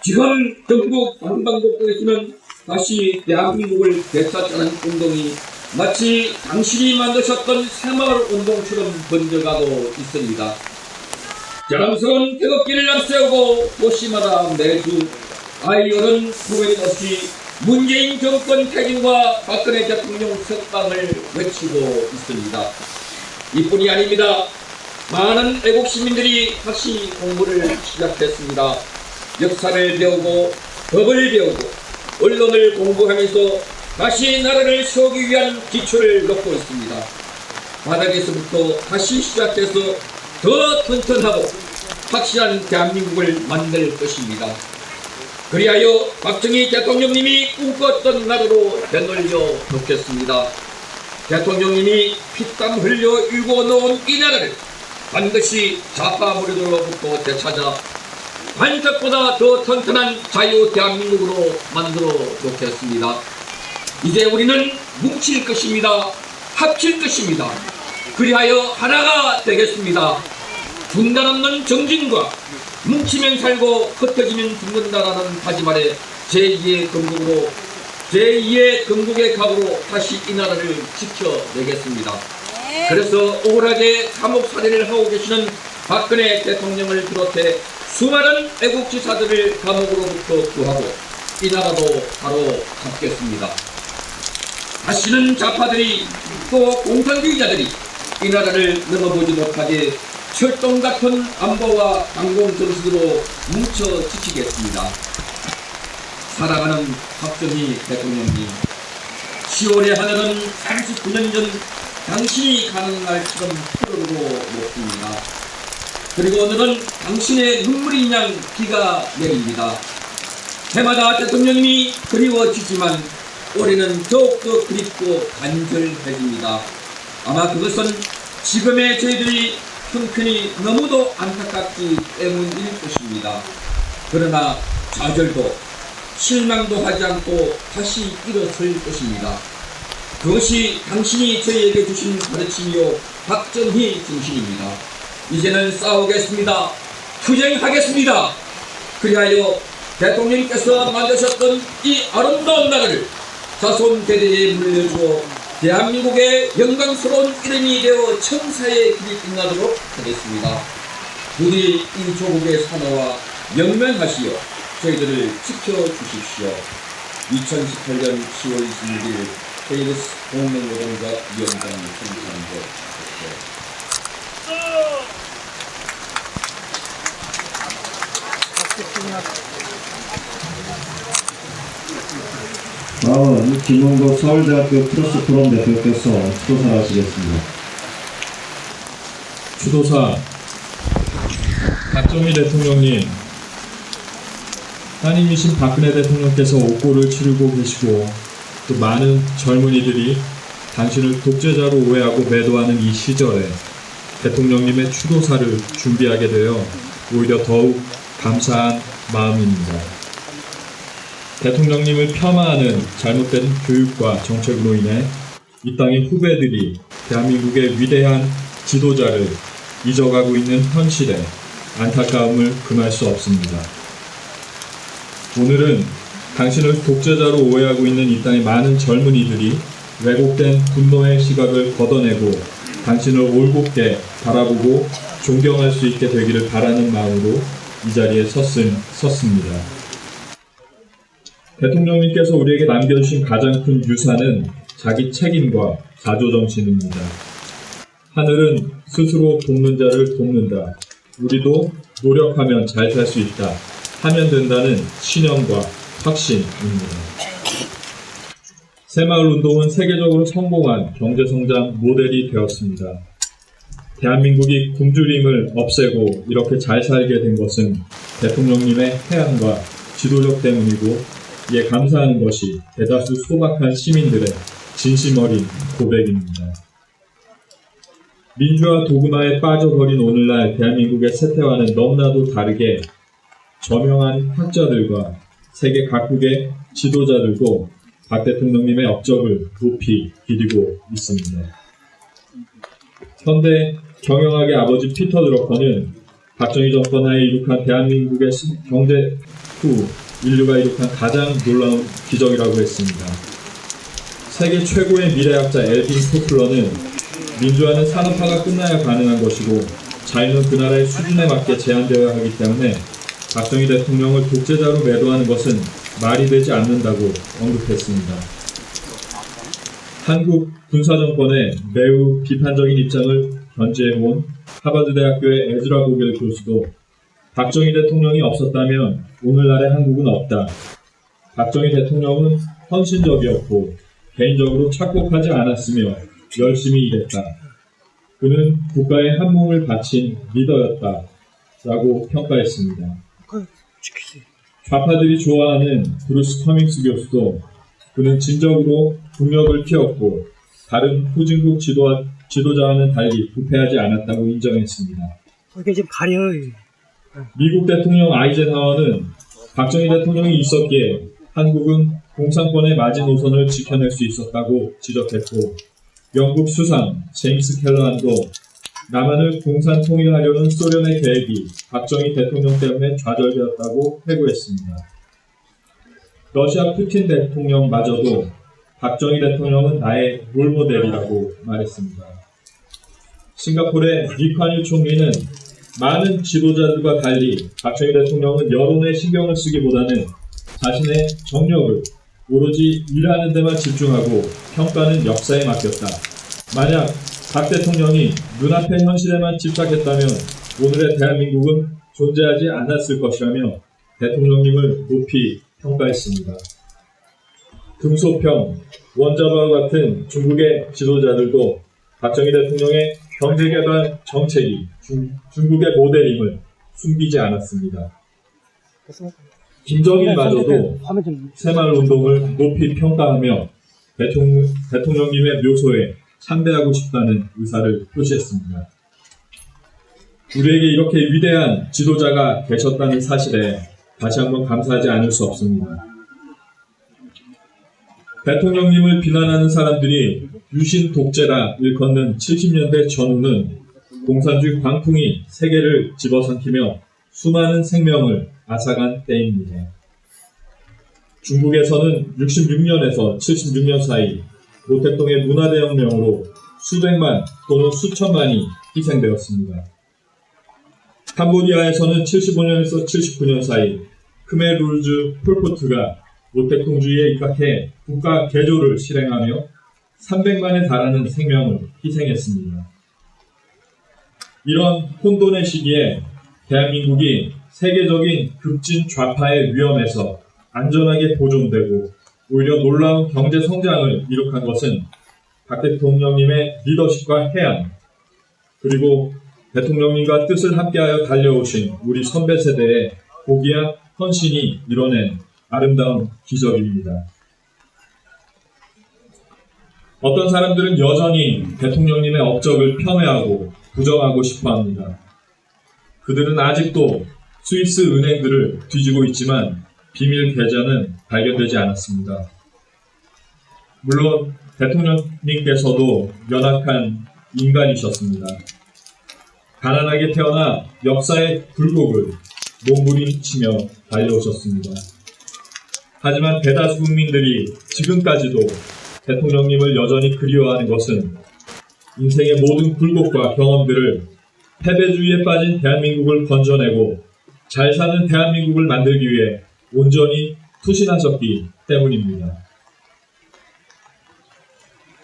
지금 전국 방방곡곡에서는 다시 대한민국을 되찾자는 운동이 마치 당신이 만드셨던 새마을운동처럼 번져가고 있습니다. 자랑스러운 태극기를 앞세우고 도시마다 매주 아이언은 후회 없이 문재인 정권 퇴진과 박근혜 대통령 석방을 외치고 있습니다. 이뿐이 아닙니다. 많은 애국 시민들이 다시 공부를 시작했습니다. 역사를 배우고 법을 배우고 언론을 공부하면서 다시 나라를 세우기 위한 기초를 놓고 있습니다. 바닥에서부터 다시 시작해서 더 튼튼하고 확실한 대한민국을 만들 것입니다. 그리하여 박정희 대통령님이 꿈꿨던 나라로 되돌려 놓겠습니다. 대통령님이 피땀 흘려 일궈 놓은 이 나라를 반드시 좌파 무리들로부터 되찾아 반짝보다 더 튼튼한 자유 대한민국으로 만들어 놓겠습니다. 이제 우리는 뭉칠 것입니다. 합칠 것입니다. 그리하여 하나가 되겠습니다. 중단 없는 정진과 뭉치면 살고 흩어지면 죽는다라는 다짐아래 제2의 건국의 각오로 다시 이 나라를 지켜내겠습니다. 그래서 억울하게 감옥살이를 하고 계시는 박근혜 대통령을 비롯해 수많은 애국지사들을 감옥으로부터 구하고 이 나라도 바로 잡겠습니다. 다시는 좌파들이 또 공산주의자들이 이 나라를 넘어보지 못하게 철동같은 안보와 강공정신으로 뭉쳐 지키겠습니다. 사랑하는 박정희 대통령님, 10월의 하늘은 39년 전 당신이 가는 날처럼 푸르르고 높습니다. 그리고 오늘은 당신의 눈물인 양 비가 내립니다. 해마다 대통령님이 그리워지지만 올해는 더욱더 그립고 간절해집니다. 아마 그것은 지금의 저희들이 형편이 너무도 안타깝기 때문일 것입니다. 그러나 좌절도 실망도 하지 않고 다시 일어설 것입니다. 그것이 당신이 저희에게 주신 가르침이요 박정희 정신입니다. 이제는 싸우겠습니다. 투쟁하겠습니다. 그리하여 대통령께서 만드셨던 이 아름다운 나라를 자손 대대에 물려주어 대한민국의 영광스러운 이름이 되어 천사의 길이 빛나도록 하겠습니다. 부디 이 조국의 산호와 영면하시어 저희들을 지켜주십시오. 2018년 10월 26일 KBS 공명노동자 위원장 송상조. 다음은 김원국 서울대학교 트러스 프롬 대표께서 추도사를 하시겠습니다. 추도사 박정희 대통령님, 따님이신 박근혜 대통령께서 옥고를 치르고 계시고 또 많은 젊은이들이 당신을 독재자로 오해하고 매도하는 이 시절에 대통령님의 추도사를 준비하게 되어 오히려 더욱 감사한 마음입니다. 대통령님을 폄하하는 잘못된 교육과 정책으로 인해 이 땅의 후배들이 대한민국의 위대한 지도자를 잊어가고 있는 현실에 안타까움을 금할 수 없습니다. 오늘은 당신을 독재자로 오해하고 있는 이 땅의 많은 젊은이들이 왜곡된 분노의 시각을 걷어내고 당신을 올곧게 바라보고 존경할 수 있게 되기를 바라는 마음으로 이 자리에 섰습니다. 대통령님께서 우리에게 남겨주신 가장 큰 유산은 자기 책임과 자조정신입니다. 하늘은 스스로 돕는 자를 돕는다. 우리도 노력하면 잘 살 수 있다. 하면 된다는 신념과 확신입니다. 새마을운동은 세계적으로 성공한 경제성장 모델이 되었습니다. 대한민국이 굶주림을 없애고 이렇게 잘 살게 된 것은 대통령님의 해안과 지도력 때문이고, 이에 감사하는 것이 대다수 소박한 시민들의 진심 어린 고백입니다. 민주화 도그마에 빠져버린 오늘날 대한민국의 세태와는 너무나도 다르게 저명한 학자들과 세계 각국의 지도자들도 박 대통령님의 업적을 높이 기리고 있습니다. 현대 경영학의 아버지 피터 드러커는 박정희 정권 하에 이룩한 대한민국의 경제 후 인류가 이룩한 가장 놀라운 기적이라고 했습니다. 세계 최고의 미래학자 엘빈 토플러는 민주화는 산업화가 끝나야 가능한 것이고 자유는 그 나라의 수준에 맞게 제한되어야 하기 때문에 박정희 대통령을 독재자로 매도하는 것은 말이 되지 않는다고 언급했습니다. 한국 군사정권의 매우 비판적인 입장을 견지해온 하버드대학교의 에즈라 보겔 교수도 박정희 대통령이 없었다면 오늘날의 한국은 없다. 박정희 대통령은 헌신적이었고 개인적으로 착복하지 않았으며 열심히 일했다. 그는 국가에 한 몸을 바친 리더였다. 라고 평가했습니다. 좌파들이 좋아하는 브루스 커밍스 교수도 그는 진정으로 국력을 피웠고 다른 후진국 지도자와는 달리 부패하지 않았다고 인정했습니다. 이게 지금 가려요. 미국 대통령 아이젠하워는 박정희 대통령이 있었기에 한국은 공산권의 마지노선을 지켜낼 수 있었다고 지적했고, 영국 수상 제임스 켈러한도 남한을 공산 통일하려는 소련의 계획이 박정희 대통령 때문에 좌절되었다고 회고했습니다. 러시아 푸틴 대통령마저도 박정희 대통령은 나의 롤모델이라고 말했습니다. 싱가포르의 리관유 총리는 많은 지도자들과 달리 박정희 대통령은 여론에 신경을 쓰기보다는 자신의 정력을 오로지 일하는 데만 집중하고 평가는 역사에 맡겼다. 만약 박 대통령이 눈앞의 현실에만 집착했다면 오늘의 대한민국은 존재하지 않았을 것이라며 대통령님을 높이 평가했습니다. 금소평, 원자바와 같은 중국의 지도자들도 박정희 대통령의 경제개발 정책이 중국의 모델임을 숨기지 않았습니다. 김정일마저도 새마을운동을 높이 평가하며 대통령님의 묘소에 참배하고 싶다는 의사를 표시했습니다. 우리에게 이렇게 위대한 지도자가 계셨다는 사실에 다시 한번 감사하지 않을 수 없습니다. 대통령님을 비난하는 사람들이 유신 독재라 일컫는 70년대 전후는 공산주의 광풍이 세계를 집어삼키며 수많은 생명을 앗아간 때입니다. 중국에서는 66년에서 76년 사이 모택동의 문화대혁명으로 수백만 또는 수천만이 희생되었습니다. 캄보디아에서는 75년에서 79년 사이 크메르즈 폴포트가 모택동주의에 입각해 국가 개조를 실행하며 300만에 달하는 생명을 희생했습니다. 이런 혼돈의 시기에 대한민국이 세계적인 급진 좌파의 위험에서 안전하게 보존되고 오히려 놀라운 경제 성장을 이룩한 것은 박 대통령님의 리더십과 해안, 그리고 대통령님과 뜻을 함께하여 달려오신 우리 선배 세대의 고귀한 헌신이 이뤄낸 아름다운 기적입니다. 어떤 사람들은 여전히 대통령님의 업적을 폄훼하고 부정하고 싶어합니다. 그들은 아직도 스위스 은행들을 뒤지고 있지만 비밀 계좌는 발견되지 않았습니다. 물론 대통령님께서도 연약한 인간이셨습니다. 가난하게 태어나 역사의 굴곡을 몸부림치며 달려오셨습니다. 하지만 대다수 국민들이 지금까지도 대통령님을 여전히 그리워하는 것은 인생의 모든 굴곡과 경험들을 패배주의에 빠진 대한민국을 건져내고 잘 사는 대한민국을 만들기 위해 온전히 투신하셨기 때문입니다.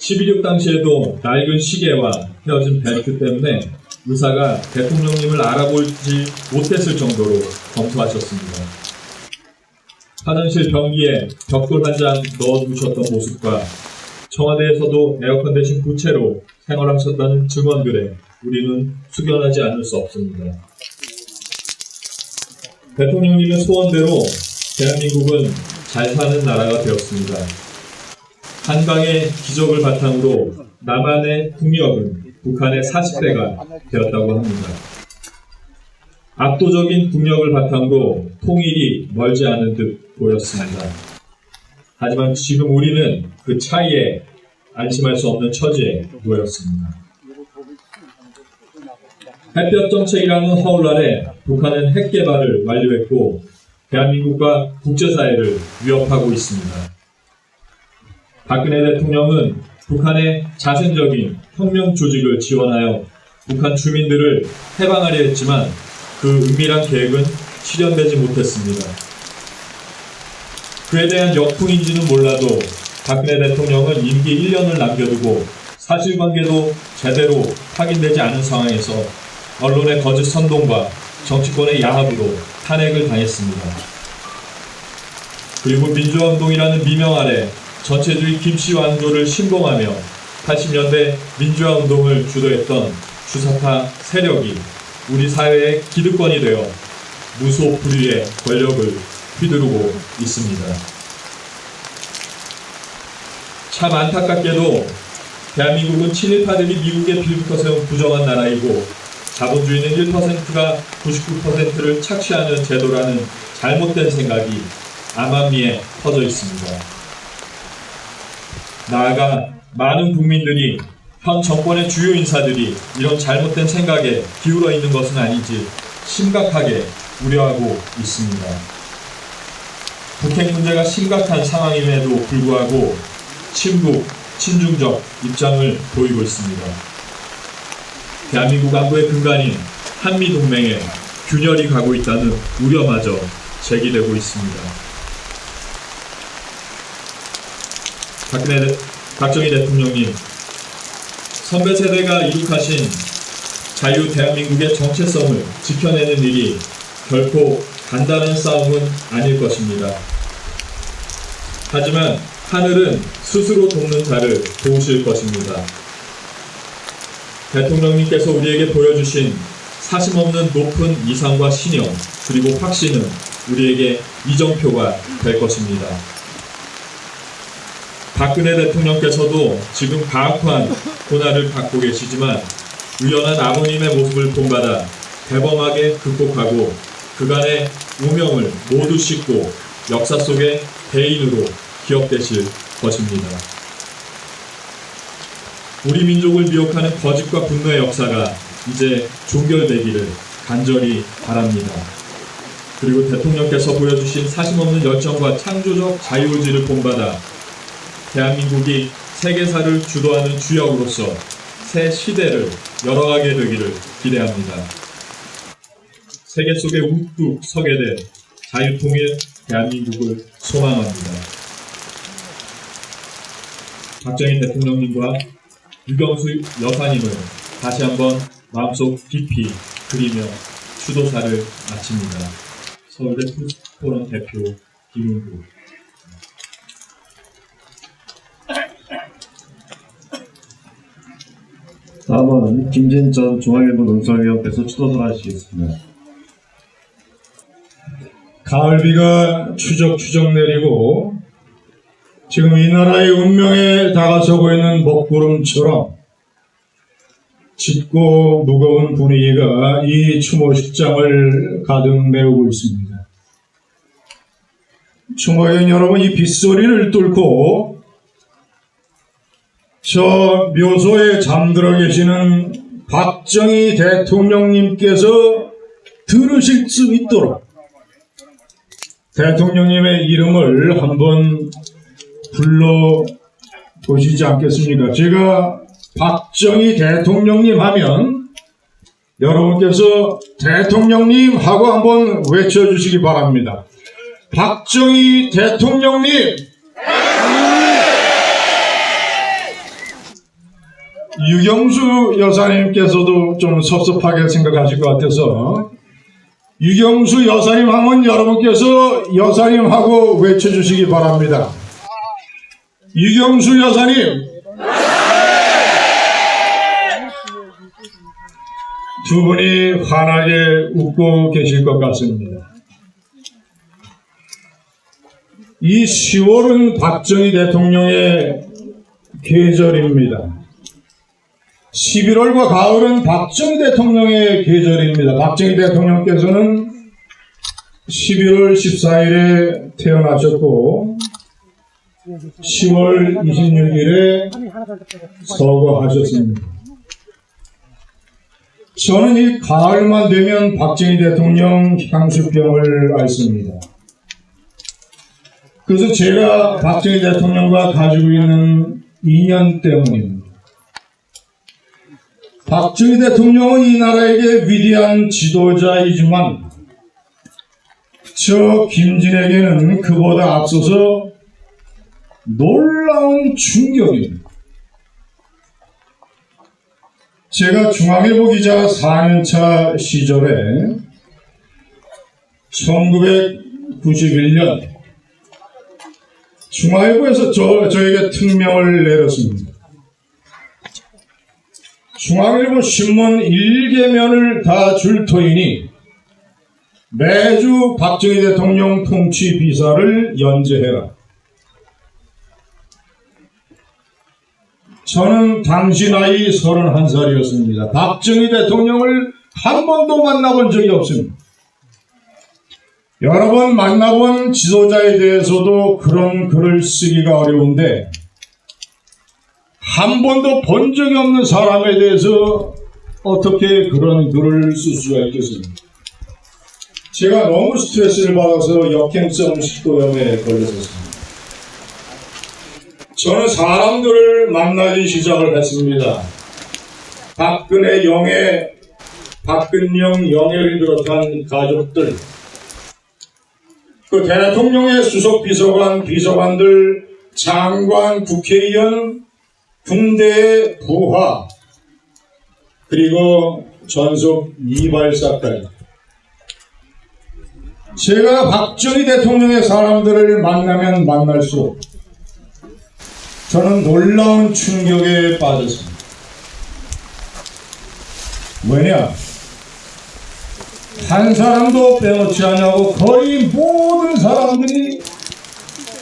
12.6 당시에도 낡은 시계와 헤어진 벨트 때문에 의사가 대통령님을 알아보지 못했을 정도로 검토하셨습니다. 화장실 변기에 벽돌 한 장 넣어두셨던 모습과 청와대에서도 에어컨 대신 부채로 생활하셨다는 증언들에 우리는 숙연하지 않을 수 없습니다. 대통령님의 소원대로 대한민국은 잘 사는 나라가 되었습니다. 한강의 기적을 바탕으로 남한의 국력은 북한의 40배가 되었다고 합니다. 압도적인 국력을 바탕으로 통일이 멀지 않은 듯 보였습니다. 하지만 지금 우리는 그 차이에 안심할 수 없는 처지에 놓였습니다. 햇볕 정책이라는 허울 아래 북한은 핵 개발을 완료했고 대한민국과 국제사회를 위협하고 있습니다. 박근혜 대통령은 북한의 자생적인 혁명 조직을 지원하여 북한 주민들을 해방하려 했지만 그 은밀한 계획은 실현되지 못했습니다. 그에 대한 역풍인지는 몰라도 박근혜 대통령은 임기 1년을 남겨두고 사실관계도 제대로 확인되지 않은 상황에서 언론의 거짓 선동과 정치권의 야합으로 탄핵을 당했습니다. 그리고 민주화운동이라는 미명 아래 전체주의 김씨왕조를 신봉하며 80년대 민주화운동을 주도했던 주사파 세력이 우리 사회의 기득권이 되어 무소불위의 권력을 휘두르고 있습니다. 참 안타깝게도 대한민국은 친일파들이 미국에 빌부터 세운 부정한 나라이고 자본주의는 1%가 99%를 착취하는 제도라는 잘못된 생각이 암암리에 퍼져 있습니다. 나아가 많은 국민들이 현 정권의 주요 인사들이 이런 잘못된 생각에 기울어 있는 것은 아닌지 심각하게 우려하고 있습니다. 북핵 문제가 심각한 상황임에도 불구하고 친북, 친중적 입장을 보이고 있습니다. 대한민국 안보의 근간인 한미동맹에 균열이 가고 있다는 우려마저 제기되고 있습니다. 박정희 대통령님, 선배 세대가 이룩하신 자유 대한민국의 정체성을 지켜내는 일이 결코 간단한 싸움은 아닐 것입니다. 하지만 하늘은 스스로 돕는 자를 도우실 것입니다. 대통령님께서 우리에게 보여주신 사심없는 높은 이상과 신영 그리고 확신은 우리에게 이정표가 될 것입니다. 박근혜 대통령께서도 지금 가혹한 고난을 받고 계시지만 의연한 아버님의 모습을 본받아 대범하게 극복하고 그간의 우명을 모두 씻고 역사 속의 대인으로 기억되실 것입니다. 우리 민족을 미혹하는 거짓과 분노의 역사가 이제 종결되기를 간절히 바랍니다. 그리고 대통령께서 보여주신 사심없는 열정과 창조적 자유의지를 본받아 대한민국이 세계사를 주도하는 주역으로서 새 시대를 열어가게 되기를 기대합니다. 세계 속에 우뚝 서게 될 자유통일 대한민국을 소망합니다. 박정희 대통령님과 유경수 여사님을 다시 한번 마음속 깊이 그리며 추도사를 마칩니다. 서울대 투스포럼 대표 김은구. 다음은 김진전 중앙일보 논설위원께서 추도사를 하시겠습니다. 가을비가 추적추적 내리고 지금 이 나라의 운명에 다가서고 있는 먹구름처럼 짙고 무거운 분위기가 이 추모식장을 가득 메우고 있습니다. 추모회원 여러분, 이 빗소리를 뚫고 저 묘소에 잠들어 계시는 박정희 대통령님께서 들으실 수 있도록 대통령님의 이름을 한번 불러보시지 않겠습니까? 제가 박정희 대통령님 하면 여러분께서 대통령님 하고 한번 외쳐주시기 바랍니다. 박정희 대통령님! 유경수 여사님께서도 좀 섭섭하게 생각하실 것 같아서 유경수 여사님 하면 여러분께서 여사님하고 외쳐주시기 바랍니다. 유경수 여사님. 두 분이 환하게 웃고 계실 것 같습니다. 이 10월은 박정희 대통령의 계절입니다. 11월과 가을은 박정희 대통령의 계절입니다. 박정희 대통령께서는 11월 14일에 태어나셨고 10월 26일에 서거하셨습니다. 저는 이 가을만 되면 박정희 대통령 향수병을 앓습니다. 그래서 제가 박정희 대통령과 가지고 있는 인연 때문입니다. 박정희 대통령은 이 나라에게 위대한 지도자이지만 저 김진에게는 그보다 앞서서 놀라운 충격입니다. 제가 중앙일보 기자 4년차 시절에 1991년 중앙일보에서 저에게 특명을 내렸습니다. 중앙일보 신문 1개면을 다 줄 터이니 매주 박정희 대통령 통치 비사를 연재해라. 저는 당시 나이 31살이었습니다. 박정희 대통령을 한 번도 만나본 적이 없습니다. 여러 번 만나본 지도자에 대해서도 그런 글을 쓰기가 어려운데 한 번도 본 적이 없는 사람에 대해서 어떻게 그런 글을 쓸 수가 있겠습니까? 제가 너무 스트레스를 받아서 역행성 식도염에 걸렸었습니다. 저는 사람들을 만나기 시작을 했습니다. 박근혜 영애, 박근영 영애를 비롯한 가족들, 그 대통령의 수석 비서관, 비서관들, 장관, 국회의원, 군대의 부하, 그리고 전속 이발사까지. 제가 박정희 대통령의 사람들을 만나면 만날수록 저는 놀라운 충격에 빠졌습니다. 왜냐? 한 사람도 빼놓지 않냐고 거의 모든 사람들이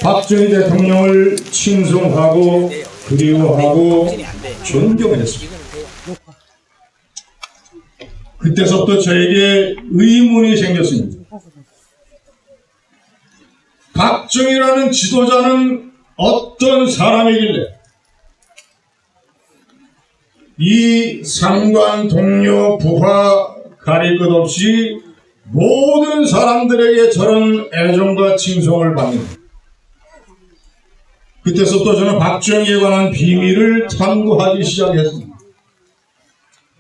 박정희 대통령을 칭송하고 그리워하고 존경했습니다. 그때서부터 저에게 의문이 생겼습니다. 박정희라는 지도자는 어떤 사람이길래 이 상관, 동료, 부하 가릴 것 없이 모든 사람들에게 저런 애정과 칭송을 받는, 그때서부터 저는 박정희에 관한 비밀을 탐구하기 시작했습니다.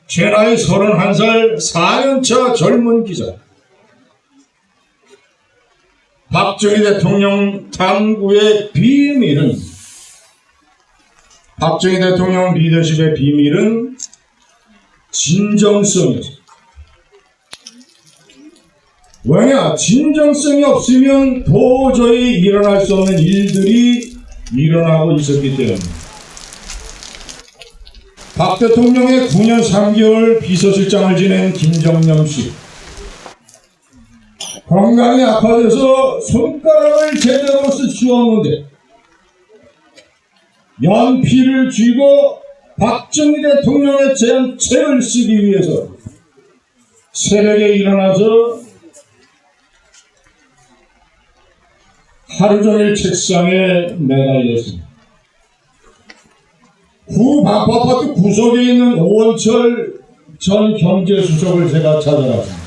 제 나이 31살 4년차 젊은 기자, 박정희 대통령 탐구의 비밀은, 박정희 대통령 리더십의 비밀은 진정성이었습니다. 왜냐? 진정성이 없으면 도저히 일어날 수 없는 일들이 일어나고 있었기 때문입니다. 박 대통령의 9년 3개월 비서실장을 지낸 김정남 씨, 건강이 악화돼서 손가락을 제대로 쓸 수 없는데 연필을 쥐고 박정희 대통령의 책을 쓰기 위해서 새벽에 일어나서 하루 종일 책상에 매달렸습니다. 구 반포아파트 구석에 있는 오원철 전 경제수석을 제가 찾아갔습니다.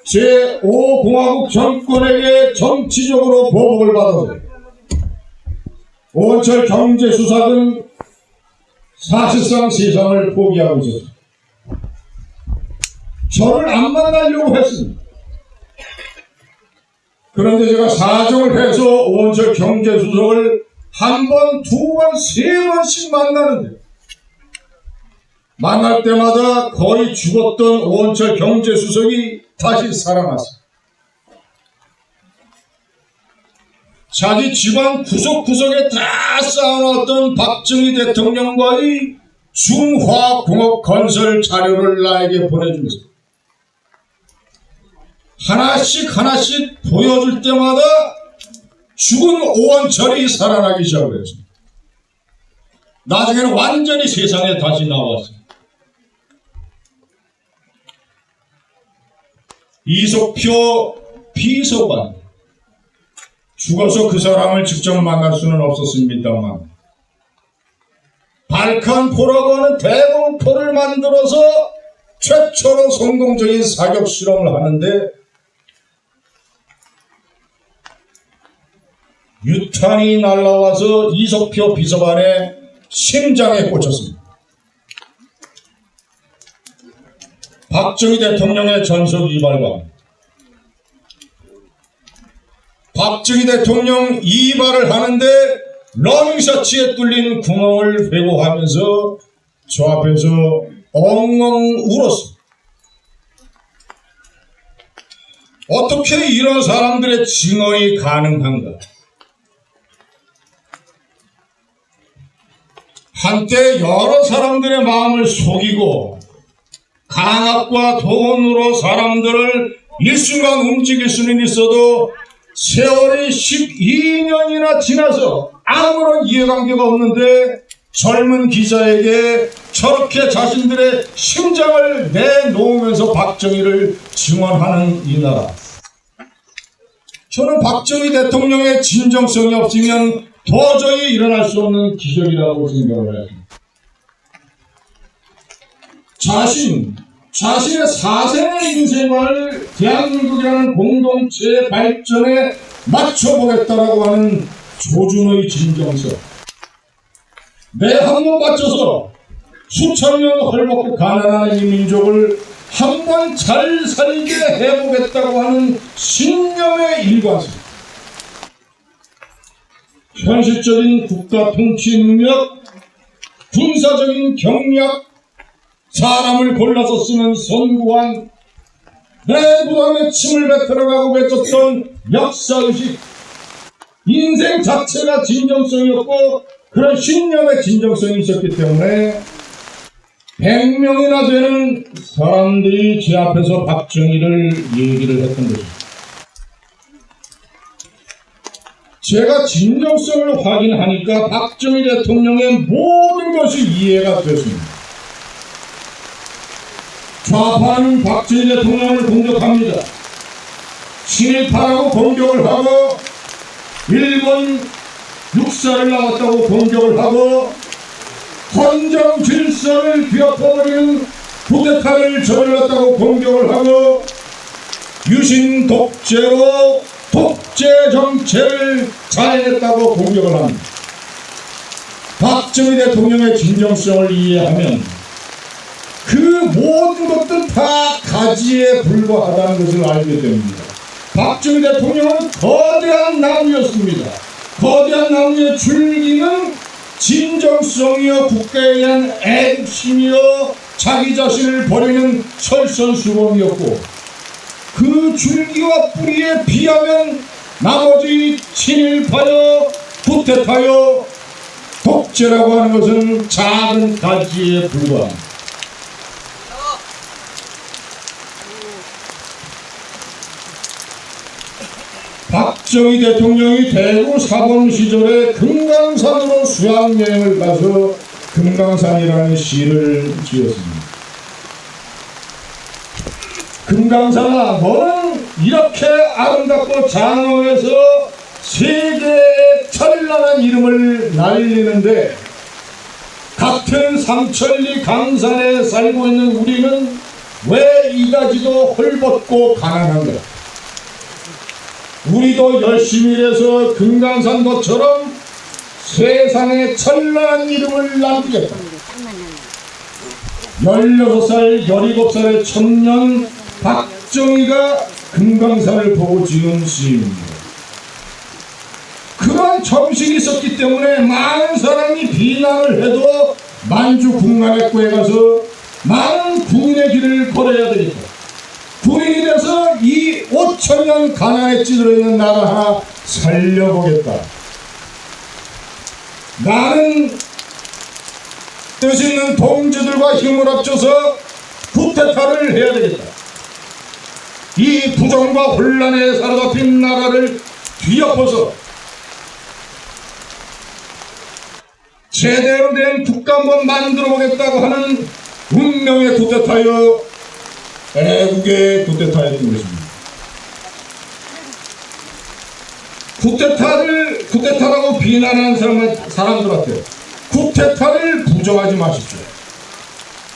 제5공화국 정권에게 정치적으로 보복을 받아서 오원철 경제수석은 사실상 세상을 포기하고 있었습니다. 저를 안 만나려고 했습니다. 그런데 제가 사정을 해서 오원철 경제수석을 한 번, 두 번, 세 번씩 만나는데 만날 때마다 거의 죽었던 오원철 경제수석이 다시 살아났어요. 자기 집안 구석구석에 다 쌓아놨던 박정희 대통령과의 중화공업 건설 자료를 나에게 보내주면서 하나씩 보여줄 때마다 죽은 오원철이 살아나기 시작했습니다. 나중에는 완전히 세상에 다시 나왔어요. 이석표 비서관, 죽어서 그 사람을 직접 만날 수는 없었습니다만 발칸포라고 하는 대공포를 만들어서 최초로 성공적인 사격 실험을 하는데 유탄이 날라와서 이석표 비서관의 심장에 꽂혔습니다. 박정희 대통령의 전속 이발관, 박정희 대통령 이발을 하는데 러닝셔츠에 뚫린 구멍을 회고하면서 저 앞에서 엉엉 울었습니다. 어떻게 이런 사람들의 증언이 가능한가? 한때 여러 사람들의 마음을 속이고 강압과 돈으로 사람들을 일순간 움직일 수는 있어도 세월이 12년이나 지나서 아무런 이해관계가 없는데 젊은 기자에게 저렇게 자신들의 심장을 내놓으면서 박정희를 증언하는 이 나라. 저는 박정희 대통령의 진정성이 없으면 도저히 일어날 수 없는 기적이라고 생각을 해요. 자신의 사생의 인생을 대한민국이라는 공동체의 발전에 맞춰보겠다라고 하는 조준의 진정성. 내 한 번 바쳐서 수천 년 헐벗고 가난한 이 민족을 한 번 잘 살게 해보겠다고 하는 신념의 일관성. 현실적인 국가 통치 능력, 군사적인 경략, 사람을 골라서 쓰는 선구안, 내부담에 침을 뱉어라고 외쳤던 역사의식, 인생 자체가 진정성이었고 그런 신념의 진정성이 있었기 때문에 100명이나 되는 사람들이 제 앞에서 박정희를 얘기를 했던 것입니다. 제가 진정성을 확인하니까 박정희 대통령의 모든 것이 이해가 됐습니다. 좌파는 박정희 대통령을 공격합니다. 친일파라고 공격을 하고 일본 육사를 나왔다고 공격을 하고 헌정 질서를 뒤엎어버리는 쿠데타를 저질렀다고 공격을 하고 유신 독재로 독재 정체를 자행했다고 공격을 합니다. 박정희 대통령의 진정성을 이해하면 그 모든 것들 다 가지에 불과하다는 것을 알게 됩니다. 박정희 대통령은 거대한 나무였습니다. 거대한 나무의 줄기는 진정성이요 국가에 대한 애국심이요 자기 자신을 버리는 설선수범이었고 그 줄기와 뿌리에 비하면 나머지 친일파요 쿠데타요 독재라고 하는 것은 작은 가지에 불과합니다. 박정희 대통령이 대구 사범 시절에 금강산으로 수학여행을 가서 금강산이라는 시를 지었습니다. 금강산아, 너는 이렇게 아름답고 장엄해서 세계의 찬란한 이름을 날리는데 같은 삼천리 강산에 살고 있는 우리는 왜 이다지도 헐벗고 가난한가? 우리도 열심히 일해서 금강산 것처럼 세상에 찬란한 이름을 남기겠다. 16살, 17살의 청년 박정희가 금강산을 보고 지은 시입니다. 그 그런 정식이 있었기 때문에 많은 사람이 비난을 해도 만주 국남학교에 가서 많은 군인의 길을 걸어야 되겠다. 군인이 돼서 이 5천년 가난에 찌들어 있는 나라 하나 살려보겠다. 나는 뜻 있는 동지들과 힘을 합쳐서 쿠데타를 해야 되겠다. 이 부정과 혼란에 사로잡힌 나라를 뒤엎어서 제대로 된 국가 한번 만들어 보겠다고 하는 운명의 쿠데타여 애국의 쿠데타였던 것입니다. 쿠데타라고 비난하는 사람들한테 쿠데타를 부정하지 마십시오.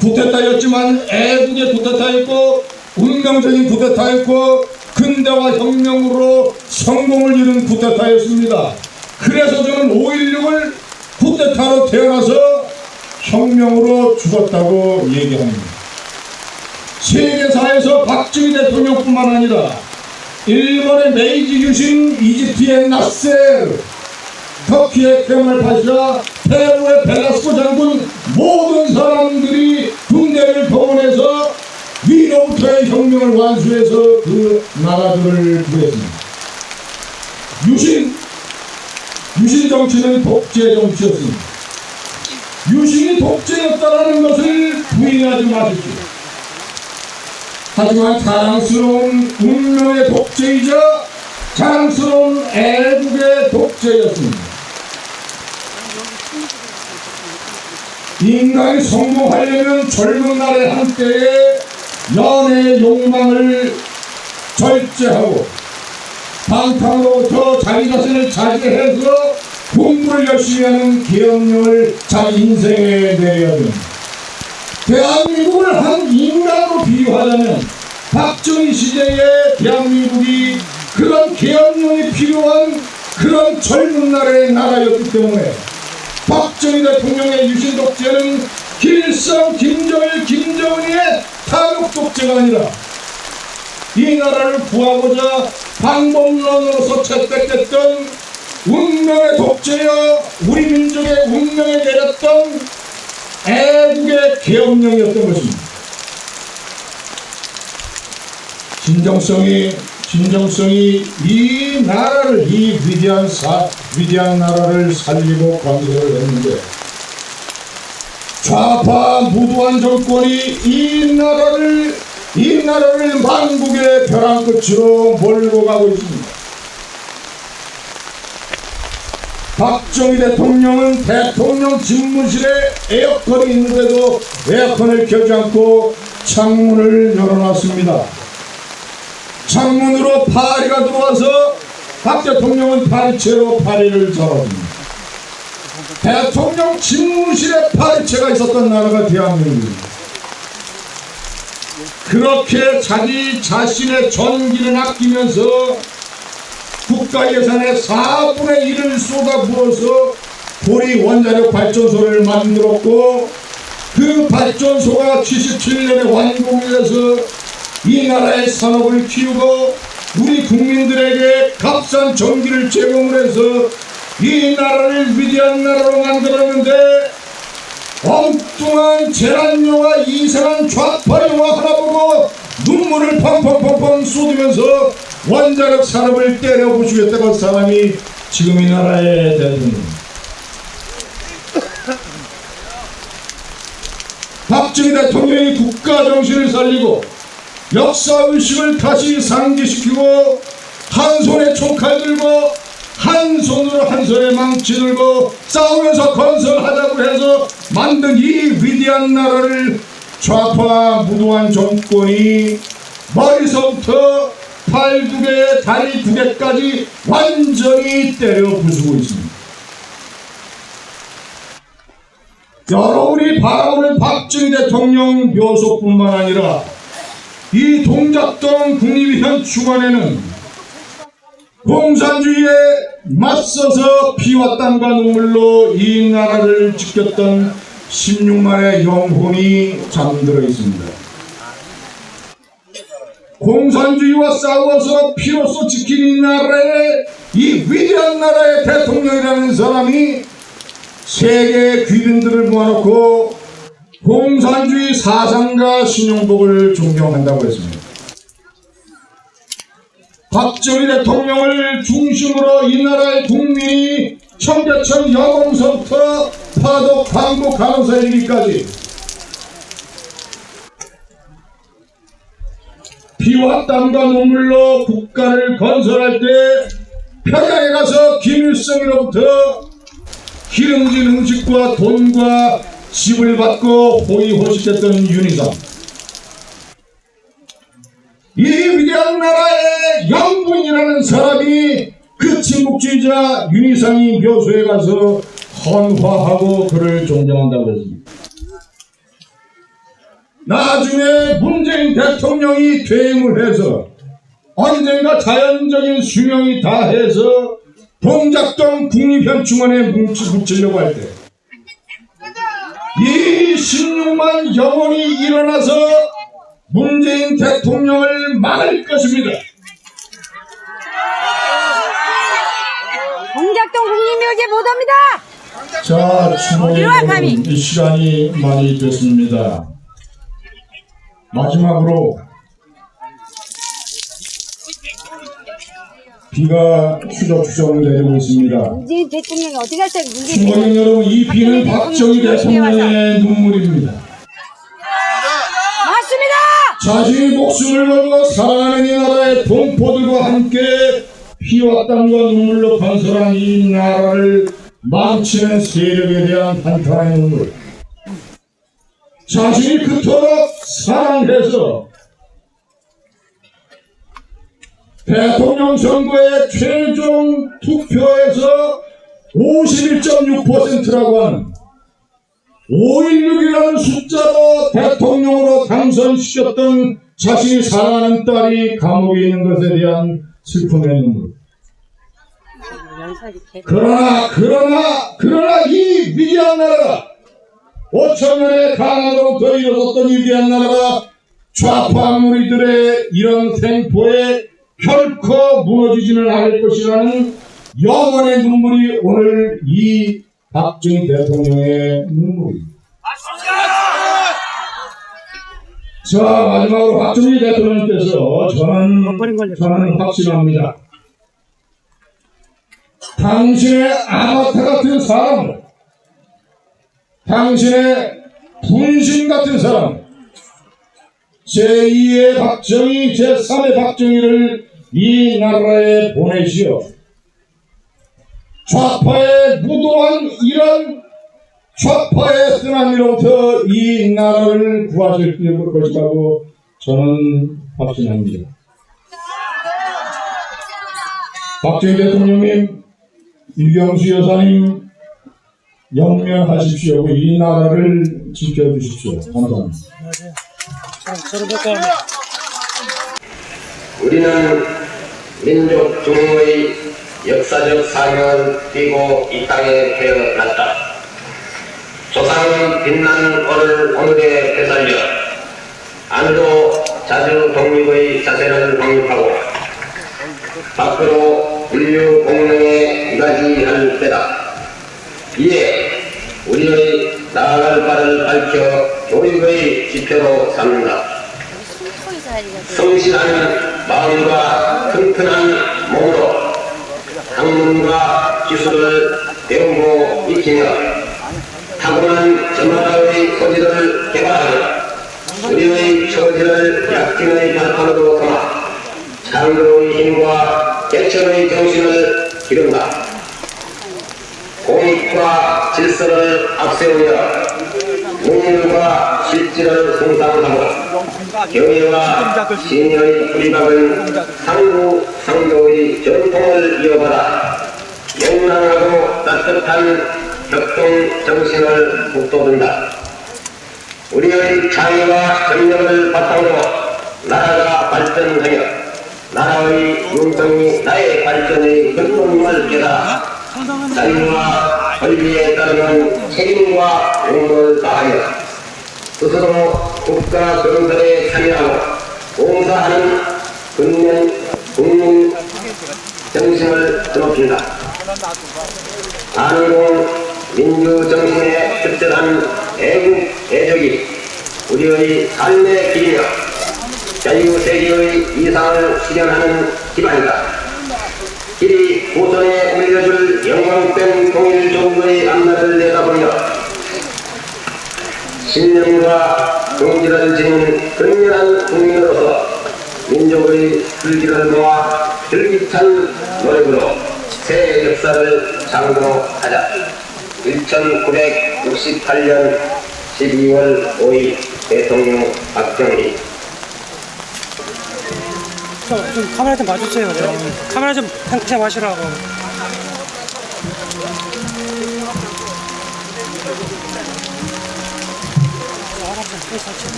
쿠데타였지만 애국의 쿠데타였고 운명적인 쿠데타였고 근대화 혁명으로 성공을 이룬 쿠데타였습니다. 그래서 저는 5.16을 쿠데타로 태어나서 혁명으로 죽었다고 얘기합니다. 세계사에서 박정희 대통령뿐만 아니라 일본의 메이지 유신, 이집트의 나세르, 터키의 케말 파샤, 페루의 벨라스코 장군 모든 사람들이 군대를 동원해서 위로부터의 혁명을 완수해서 그 나라들을 구했습니다. 유신 정치는 독재 정치였습니다. 유신이 독재였다는 것을 부인하지 마십시오. 하지만 자랑스러운 운명의 독재이자 자랑스러운 애국의 독재였습니다. 인간이 성공하려면 젊은 날의 한때에 연애의 욕망을 절제하고 방탕으로부터 자기 자신을 자제해서 공부를 열심히 하는 계엄령을 자기 인생에 내려야 됩니다. 대한민국을 한 인간으로 비유하자면 박정희 시대의 대한민국이 그런 계엄령이 필요한 그런 젊은 날의 나라였기 때문에 박정희 대통령의 유신 독재는 길상 김정일, 김정은의 탄핵 독재가 아니라 이 나라를 구하고자 방법론으로서 채택됐던 운명의 독재여 우리 민족의 운명에 내렸던 애국의 계엄령이었던 것입니다. 진정성이 이 나라를 이 위대한 나라를 살리고 건설을 했는데 좌파 무도한 정권이 이 나라를 만국의 벼랑 끝으로 몰고 가고 있습니다. 박정희 대통령은 대통령 집무실에 에어컨이 있는데도 에어컨을 켜지 않고 창문을 열어놨습니다. 창문으로 파리가 들어와서 박 대통령은 파리채로 파리를 잡아줍니다. 대통령 집무실에 파리채가 있었던 나라가 대한민국입니다. 그렇게 자기 자신의 전기를 아끼면서 국가 예산의 4분의 1을 쏟아부어서 고리 원자력 발전소를 만들었고 그 발전소가 77년에 완공이 돼서 이 나라의 산업을 키우고 우리 국민들에게 값싼 전기를 제공을 해서 이 나라를 위대한 나라로 만들었는데 엉뚱한 재난용화 이상한 좌파용화 하나 보고 눈물을 펑펑펑펑 쏟으면서 원자력 산업을 때려 부수겠다고 한 사람이 지금 이 나라의 대통령입니다. 박정희 대통령이 국가 정신을 살리고 역사의식을 다시 상기시키고 한 손에 총칼 들고 한 손으로 한 손에 망치 들고 싸우면서 건설하자고 해서 만든 이 위대한 나라를 좌파 무도한 정권이 머리서부터 팔 2개, 다리 2개까지 완전히 때려 부수고 있습니다. 여러분이 바라보는 박정희 대통령 묘소뿐만 아니라 이 동작동 국립위원 주관에는 공산주의에 맞서서 피와 땀과 눈물로 이 나라를 지켰던 16만의 영혼이 잠들어 있습니다. 공산주의와 싸워서 피로써 지킨 이 나라의, 이 위대한 나라의 대통령이라는 사람이 세계 귀빈들을 모아놓고 공산주의 사상가 신용복을 존경한다고 했습니다. 박정희 대통령을 중심으로 이 나라의 국민이 청계천 여공서부터 파도 강북 간호사 일기까지 피와 땀과 눈물로 국가를 건설할 때 평양에 가서 김일성으로부터 기름진 음식과 돈과 집을 받고 호의호식했던 윤희상, 이 위대한 나라의 영분이라는 사람이 그 친국주의자 윤희상이 묘소에 가서 헌화하고 그를 존경한다고 했습니다. 나중에 문재인 대통령이 퇴임을 해서 언젠가 자연적인 수명이 다해서 동작동 국립현충원에 묻히려고 할 때 이 16만 영혼이 일어나서 문재인 대통령을 막을 것입니다. 동작동 국립묘지에 못 옵니다. 자, 추모의 이 시간이 많이 됐습니다. 마지막으로 비가 추적추적 내리고 있습니다. 문재인 대통령이 어디 갈 때 추모의 여러분, 이 비는 박정희 대통령의 눈물입니다. 맞습니다. 자신의 목숨을 걸고 사랑하는 이 나라의 동포들과 함께 피와 땀과 눈물로 건설한 이 나라를 망치는 세력에 대한 한탄의 눈물, 자신이 그토록 사랑해서 대통령 선거의 최종 투표에서 51.6%라고 하는 516이라는 숫자로 대통령으로 당선시켰던 자신이 사랑하는 딸이 감옥에 있는 것에 대한 슬픔의 눈물. 그러나 이 위대한 나라가 5천년의 강화로부터 일어섰던 이 위대한 나라가 좌파 무리들의 이런 생포에 결코 무너지지는 않을 것이라는 영원의 눈물이 오늘 이 박정희 대통령의 눈물입니다. 자, 마지막으로 박정희 대통령께서 저는 확신합니다. 당신의 아바타 같은 사람, 당신의 분신 같은 사람, 제2의 박정희, 제3의 박정희를 이 나라에 보내시어 좌파의 무도한 이런 좌파의 쓰나미로부터 이 나라를 구하실 것이라고 저는 확신합니다. 박정희 대통령님, 이경수 여사님, 영면하십시오. 이 나라를 지켜주십시오. 감사합니다. 우리는 민족 중흥의 역사적 사명을 띠고 이 땅에 태어났다. 조상의 빛난 오늘에 되살려 안도 자주 독립의 자세를 확립하고 밖으로 인류 공명에 이바지할 때다. 이에 우리의 나아갈 바를 밝혀 교육의 지표로 삼는다. 성실한 마음과 튼튼한 몸으로 학문과 기술을 배우고 익히며 타고난 저마다의 소질을 개발하며 우리의 처지를 약진의 발판으로 삼아 창조의 힘과 개천의 정신을 기른다. 공익과 질서를 앞세우며 문율과 실질을 성장하고 경애와 신의의 뿌리박은 상부 상조의 전통을 이어받아 명랑하고 따뜻한 협동 정신을 북돋운다. 우리의 창의와 정력을 바탕으로 나라가 발전하며 나라의 문명이 나의 발전의 근본임을 깨달아 자유와 권리에 따르는 책임과 용도를 다하여 스스로 국가 건설에 참여하고 봉사하는 국민 정신을 드높인다. 한국 민주 정신의 특별한 애국 애적이 우리의 삶의 길이며 자유세계의 이상을 실현하는 기반이다. 길이 후손에 물려줄 영광된 통일조국의 앞날을 내다보며 신념과 긍지를 지닌 근면한 국민으로서 민족의 슬기를 모아 슬기찬 노력으로 새 역사를 창조하자. 1968년 12월 5일 대통령 박정희. 좀 카메라 좀 봐주세요. 카메라 좀 당장 마시라고.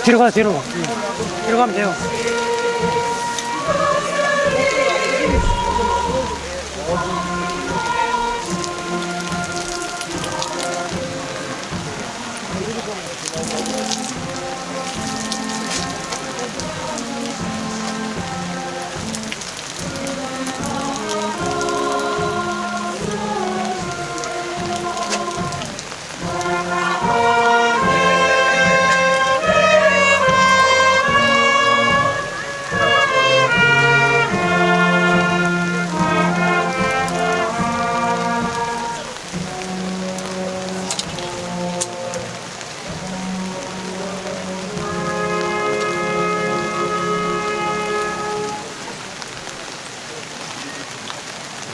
뒤로 가, 뒤로. 뒤로 가면 돼요.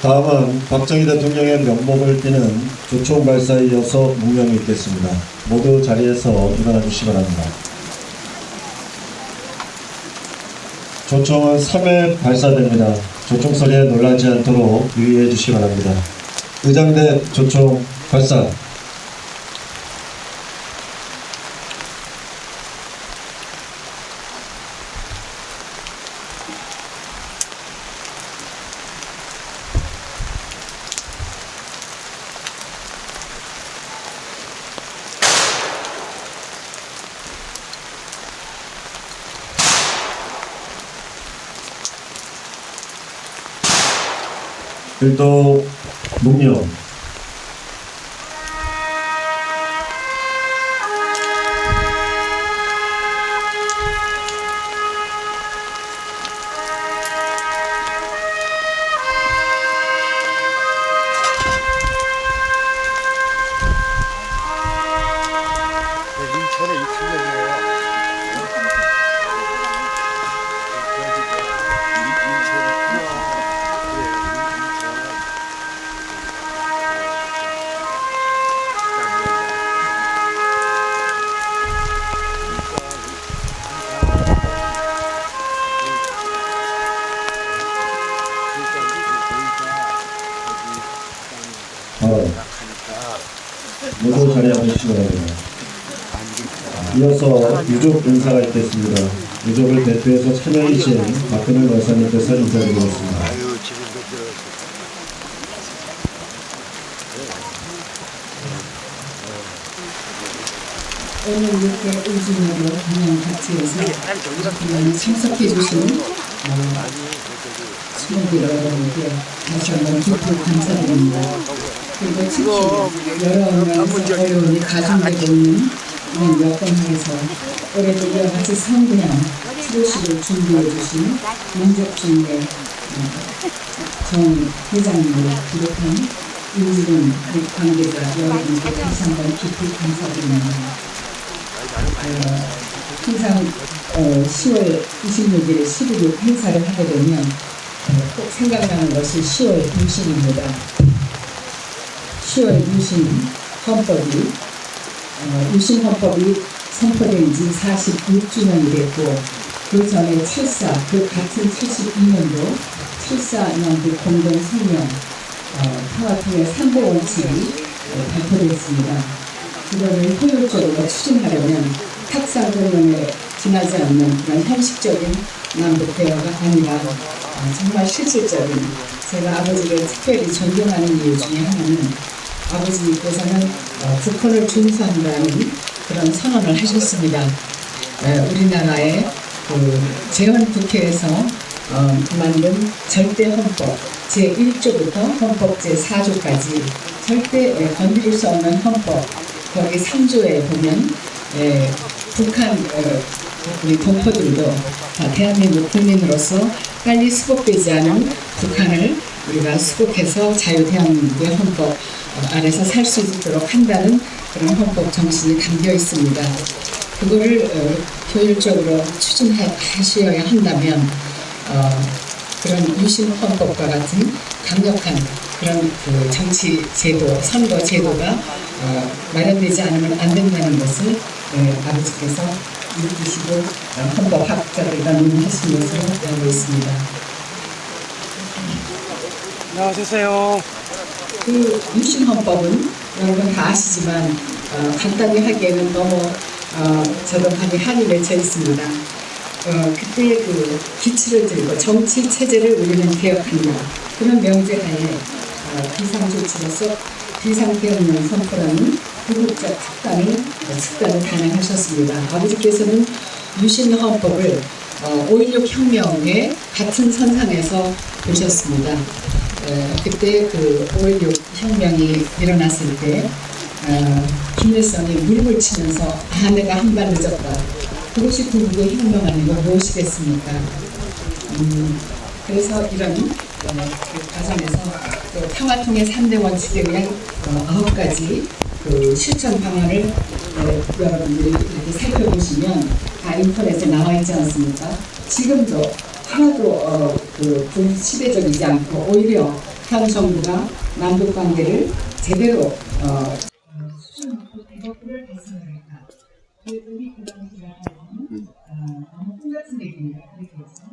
다음은 박정희 대통령의 명복을 띠는 조총 발사에 이어서 묵념이 있겠습니다. 모두 자리에서 일어나 주시기 바랍니다. 조총은 3회 발사됩니다. 조총 소리에 놀라지 않도록 유의해 주시기 바랍니다. 의장대 조총 발사. 일도 묵념. 모두 자리에 앉으시기 바랍니다. 이어서 유족 인사가 있겠습니다. 유족을 대표해서 참여이신 박근혜 여사님께서 인사드리겠습니다. 오늘 이렇게 의중으로 기념파티에서 참석해 주신 수목일 여러분께 다시 한번 깊이 감사드립니다. 그리고 특히 여러 명의 어려움이 가중되고 있는 이런 여건에서 올해도 이와 같이 성대한 치료식을 준비해 주신 민족중대 정 회장님을 비롯한 인지군 관계자 여러분께 다시 한번 깊이 감사드립니다. 항상 10월 26일 11.6 행사를 하게 되면 꼭 생각나는 것이 10월 유신입니다. 10월 유신 헌법이 유신 헌법이 선포된 지 46주년이 됐고 그 전에 그 같은 72년도 7.4년도 공동성명 평화통일 3대 원칙이 발표됐습니다. 이거를 효율적으로 추진하려면 탁상공론에 지나지 않는 그런 현실적인 남북 대화가 아니라 정말 실질적인, 제가 아버지를 특별히 존경하는 이유 중에 하나는 아버지께서는 국헌을 준수한다는 그런 선언을 하셨습니다. 우리나라의 재헌국회에서 만든 절대헌법 제1조부터 헌법 제4조까지 절대 건드릴 수 없는 헌법, 거기 3조에 보면 북한 우리 동포들도 대한민국 국민으로서 빨리 수복되지 않은 북한을 우리가 수복해서 자유대한민국의 헌법 안에서 살 수 있도록 한다는 그런 헌법 정신이 담겨 있습니다. 그거를 효율적으로 추진하셔야 한다면 그런 유신 헌법과 같은 강력한 그런 정치 제도, 선거 제도가 마련되지 않으면 안 된다는 것을 아버지께서 느끼시고 헌법학자들과 논의하신 것으로 알고 있습니다. 나와주세요. 그 유신 헌법은 여러분 다 아시지만 간단히 하기에는 너무 저도 감히 한이 맺혀 있습니다. 그때 그 기치를 들고 정치 체제를 우리는 개혁한다. 그런 명제하에 비상조치로서 비상대응령 선포라는 구국적 특단을 단행하셨습니다. 아버지께서는 유신 헌법을 5.16 혁명의 같은 선상에서 보셨습니다. 그때 그 5.16 혁명이 일어났을 때 김일성이 무릎을 치면서 내가 한 발 늦었다. 그것이 구국의 혁명 아니고 무엇이겠습니까? 그래서 이런 그 과정에서 또 평화통일 3대 원칙에 의한 9가지 그 실천 방안을 여러분들이 이렇게 살펴보시면 다 인터넷에 나와 있지 않습니까? 지금도 하나도 그 시대적이지 않고 오히려 현 정부가 남북 관계를 제대로 수준으로 대북을 개선할까? 우리 그런 기라는 너무 꿈같은 얘기입니다. 그렇게 해서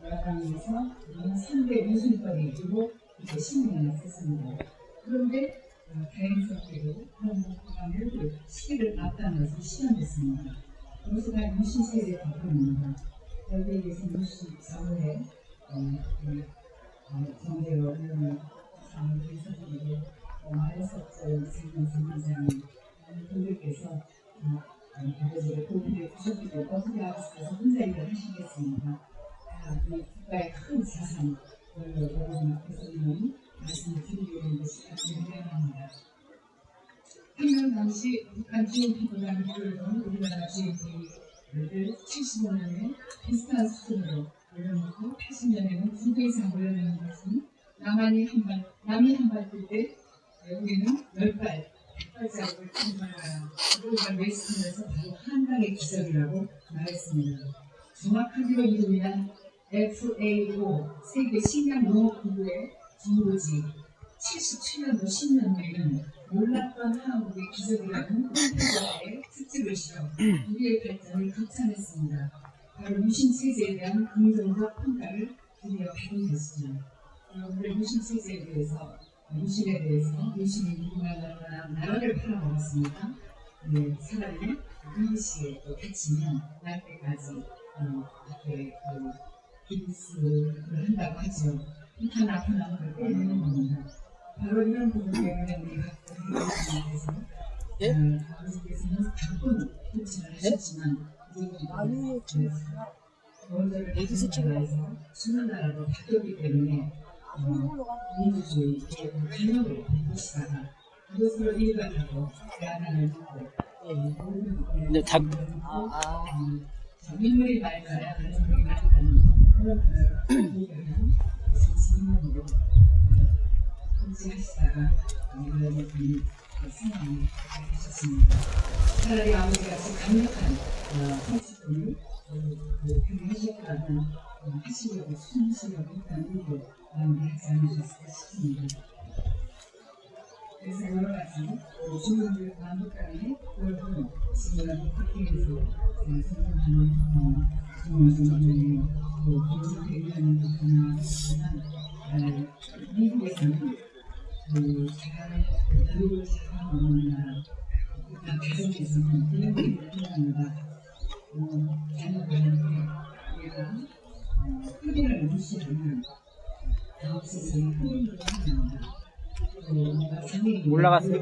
여당에서 3대 우선권이 주고 이제 신문을 썼습니다. 그런데 다행스럽게도 그런 법안을 시기를 앞당겨서 실현됐습니다. 이것은 유신세제 법안입니다. 여기에 대해서 64호에 정대로 의원을 사무실에서 말했었죠. 상관장님 분들께서 대표적으로 도움을 주셨기를 어떻게 알아서 혼자 일을 하시겠습니까? 이 국가의 큰 자산 여러분 앞에서는 말씀을 드리게 된 것이 분명합니다. 한년 당시 북한 GNP보다는 우리나라 GNP를 75년에 비슷한 수준으로 올려놓고 80년에는 2배 이상 올려놓는 것은 남이 한 발 뜰 때 우리는 10발, 100발자국을 통과하라. 그걸 웨스턴에서 바로 한강의 기적이라고 말했습니다. 정확하기로 이루면 FAO 세계 식량 농업 기구의 정보지 77년도 10년 내는 몰랐던 한국의 기적이라는 평가의 특집을 실어 우리의 발전을 극찬했습니다. 바로 유신체제에 대한 긍정적 평가를 드디어 받은 것이죠. 우리 유신체제에 대해서 유신에 대해서 유신이 누구나 나라를 팔아먹었습니다. 사람이 이시에 갇히면 날 때까지 이렇게 기부스를 한다고 하죠. 다 나타나는 걸 빼내는 겁니다. 바로 이런 부분 때문에 우리 학교에서 아버지께서는 바쁜 통치를 하셨지만 원조를 어디서 나라에서 수많은 나라로 바뀌었기 때문에 민주주의 개혁을 보시다가 그것으로 일관하고 야단을 듣고 근데 다 인물이 말까야 그런 소리가 나는 그런 질문으로 통치하시다가 이런 상황이 되셨습니다. 차라리 아버지같이 강력한 통치권을 하셨다면 하시려고 숨으시려고 했다는 일도 마무리하지 않으셨을까 싶습니다. 그래서 여러 가지 주민들 남북 간의 그런 지금은 국회에서 생각하는 정말 공직에 의한 것이나 하지만 미국에서는 잘 교육을 잘하는 나라 가정에서는 이런 게 필요합니다. 자녀들한테 우리가 흡인을 무시하면 다음 세상에 흡인을 합니다. 올라갔어요.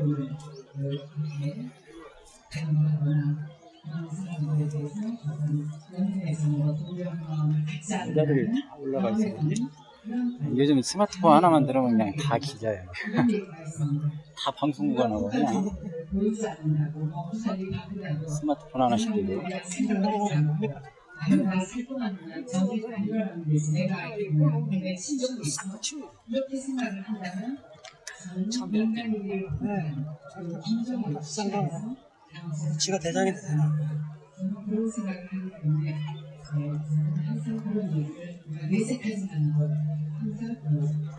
기자들이 다 올라가 있어요. 요즘 스마트폰 하나만 들으면 그냥 다 기자예요. 다 방송국가 나고 그냥 스마트폰 하나씩 들고. 이렇게 생각을 한다면 지가 대장이 되잖아. 그런 생각을 하기 때문에 항상 그런 얘기를 내색하지 않고 항상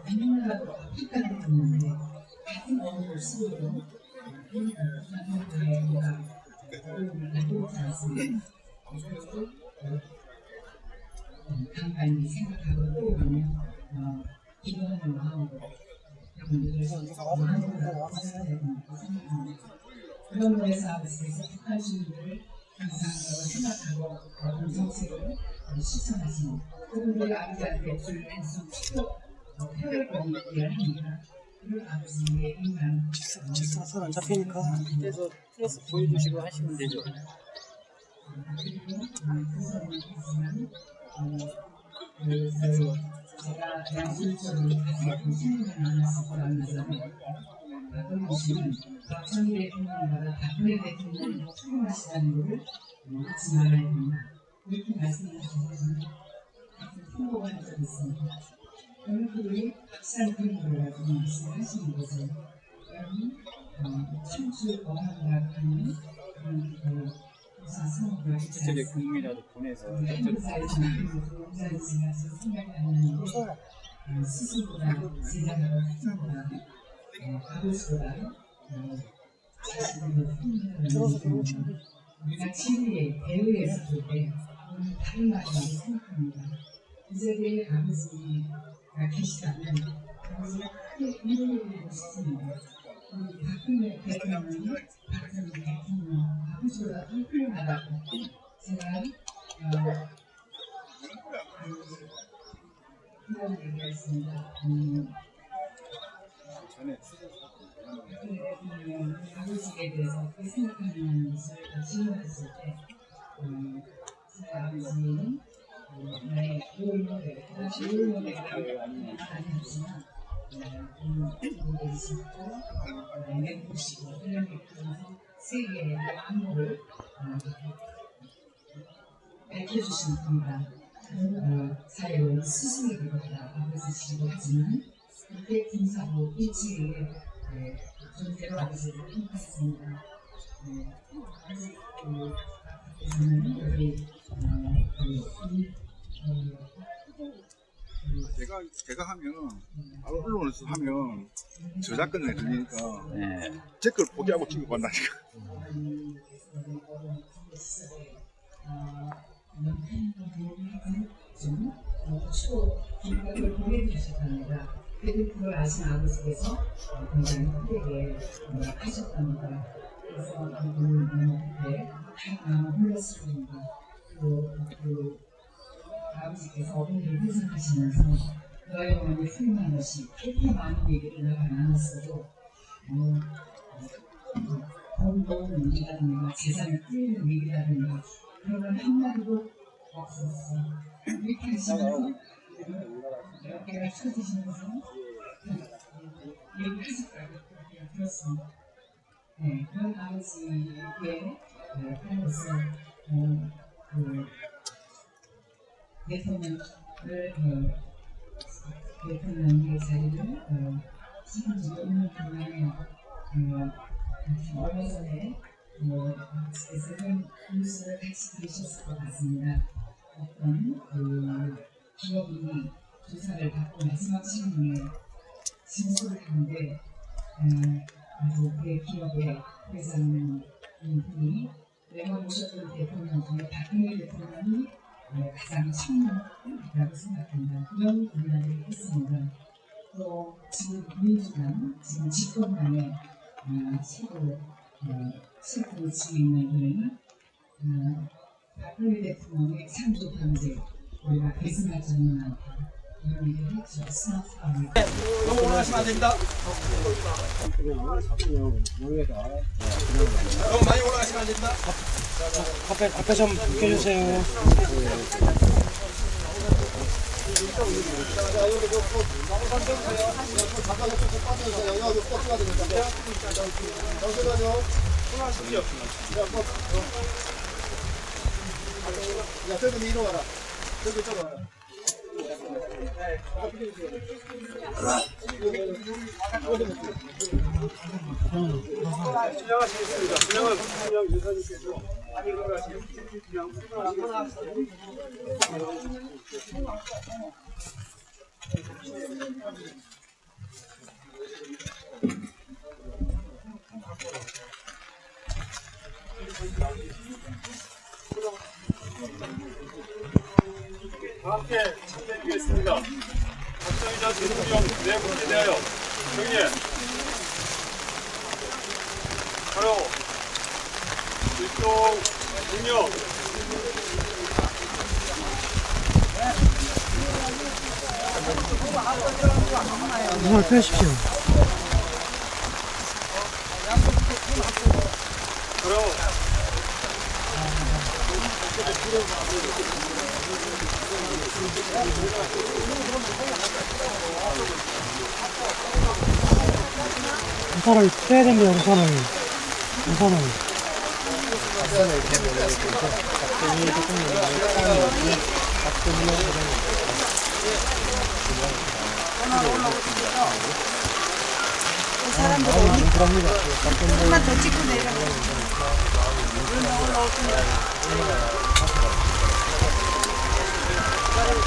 누구나라도 아프다는 건데 같은 언어를 쓰고도 남편과의 뭐가 어려움을 나누지 않습니다. 그래서 간간히 생각하고 또오면 기도하는 마음으로 그런 면에서 아버지께서 북한 주민들을 항상 생각하고 그런 정책을 실천하시는 그분들이 아버지한테 줄 한숨 치고 표현권이 이해를 합니다. 그런 아버지의 인간 손 안 잡히니까 그래서 플러스 보여주시고 하시면 되죠. 그리고 제가 양심적으로 가지고 생각을 나눴을 거라면서 박근혜씨는 박정희 대통령보다 박근혜 대통령이 더 훌륭하시다는 것을 잊지 말아야 된다. 이렇게 말씀하셔서 저는 통보가 한 적이 있습니다. 여러분들이 박살 그림을 가지고 말씀하시는 거죠. 여러분, 청주 어항이라고 하는 그런 저기 국민이라도 보내서 행사에 생각하는 스승보다 제자보다 후보보다 아버지보다 자신을 품는다는 우리가 친구의 배우에 있을 때 다른 말이라고 생각합니다. 그 자리에 아버지가 계시다면 아버지가 크게 인정해드리고 싶습니다. 우리 박근혜 대통령이 박근혜 대통령 아버지보다 더 훌륭하다고 제가 이런 얘기했습니다. 아버지에 대해서 어떻게 생각하는 것을 질문했을 때 제 아버지는 나의 롤 모델, 그 당시 롤 모델이라고 아니었지만 모델이시고 멘토시고 그러면서 세계의 안무를 밝혀주신 분이다. 사회의 스승이기도 하다. 아버지시기도 하지만 그때 군사부 일치의 존재로 아버지를 평가했습니다. 저는 여기 제가 하면 바로 언론에서 하면 저작권에 들리니까 댓글 포기하고 찍어 간다니까. 추후 기록을 보내주셨답니다. 그리고 그걸 아신 아버지께서 굉장히 크게 하셨답니다. 그래서 그때 홀렸습니다. 그 아버지께서 어머니를 회상하시면서 너의 어머니 훌륭한 것이 그렇게 많은 얘기를 내가 안 했어도 돈도 얘기라든가 재산을 끌리는 얘기라든가 그런 건 한마디도 없었어. 이렇게 하시면서 몇 개가 쳐지시면서 얘기하실 거라고 들었습니다. 네, 그런 아버지의 하면서 대통령의 자리를 지금 있는 동안에 얼마 전에 그래서 뉴스를 같이 들으셨을 것 같습니다. 어떤 기업이 조사를 받고 마지막 질문에 진술을 하는데 아주 그 기업의 회장인 분이 내가 모셨던 대통령 중에 박근혜 대통령이 가장 청년이라고 생각합니다. 그런 분야를 했습니다. 또 지금 민주당, 지금 집권당의 최고 지고 있는 분은 박근혜 대통령의 창조 경제 우리가 배승할 점은 않다. 이런 얘기를 했죠. 스마트폰을. 너무 올라가시면 안 됩니다. 너무 많이 올라가시면 안 됩니다. 앞에 좀 비켜주세요. 야, 저기 이리 와라. 저기 와라. 진행하시겠습니다. 진행은 대통령 유사님께서 많이 걸어가시고 그냥 다 함께 참여드리겠습니다. 박정희전 대통령 내분에 대하여 정리해 바로 일동 능력 눈을 펴십시오. 바로 우산을 빼야 됩니다. 우산을. 사람들 조금만 더 찍고 내려가.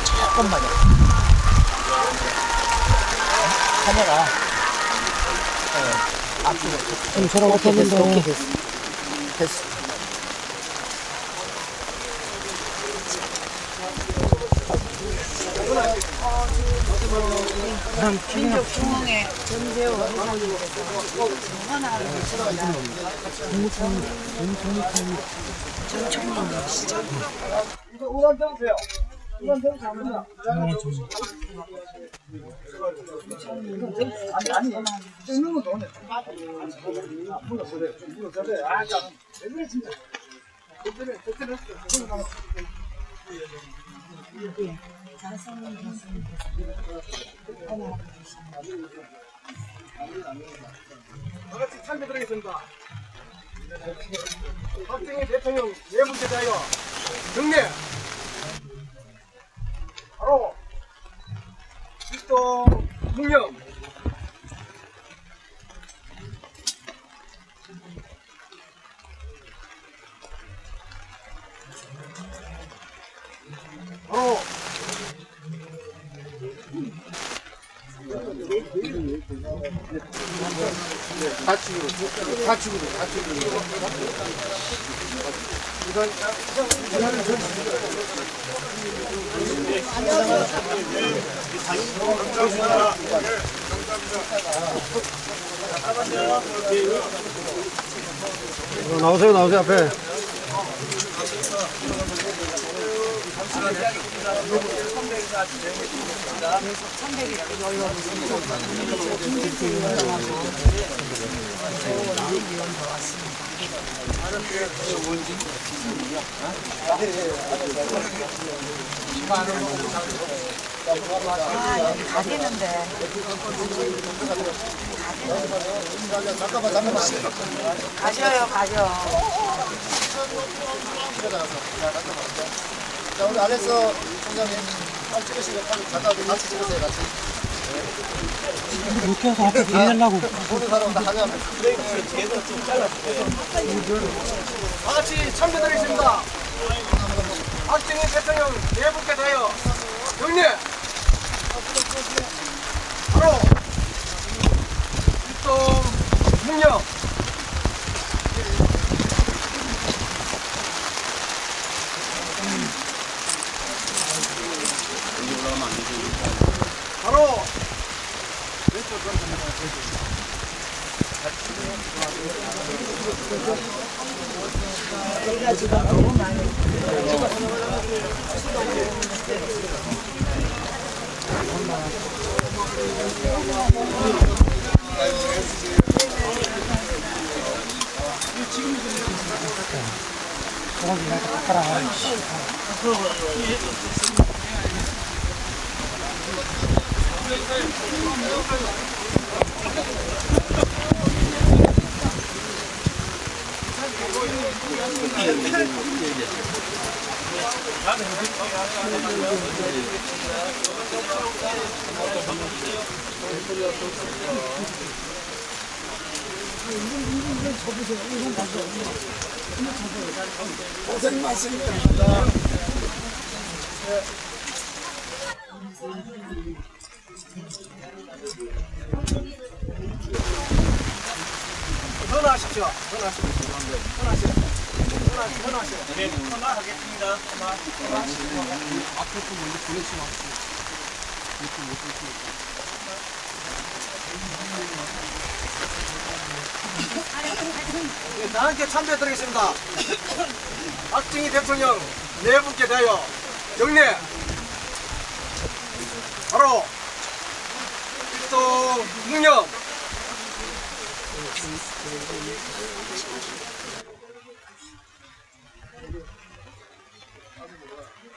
잠깐만요. 카메라 앞으로 좀 저런 거 됐어. 오케이 됐어. 민족중흥회 전재호 하나를 모십니다. 정청민이시죠? 이거 우선 펴보세요. 우선 펴보세요. 아니 찍는 것도 오네. 물어보세요. 아, 자, 왜 그래 진짜. 그때는 다 같이 참여드리겠습니다. 박정희 대통령 네 번째 자유 경례 바로 일동 묵념 바로 가축으로 나오세요 앞에. 아, 여기 다 되는데. 가셔요, 가죠. 자, 우리 알렉서 총장님 빨리 찍으시고 빨리 같이 찍으세요, 같이. 이렇게 해서 앞에 보내려고. 모든 사람 다 하면 브레이크를 뒤에서 좀 잘라주세요. 다 같이 참여드리겠습니다. 박정희 대통령 네 분께 대하여 경례 바로 일동 묵념 바로 저희가 지금 너무 많이 고생 많습니다. 전화하십시오. 네, 전화하겠습니다. 앞에 좀 먼저 보내시면 네, 다 함께 참여드리겠습니다. 박정희 대통령 네 분께 대하여 경례 바로 일동 묵념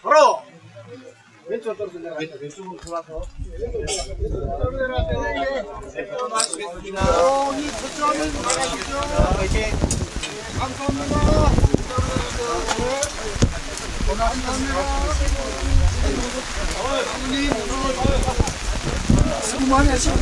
바로 왼쪽 떨어져 내가 왼쪽으로 돌아서 왼쪽으로 내려가세요. 마시겠습니다. 이 저쪽은 나가시죠. 이제 감사합니다. 수고 많이 하시고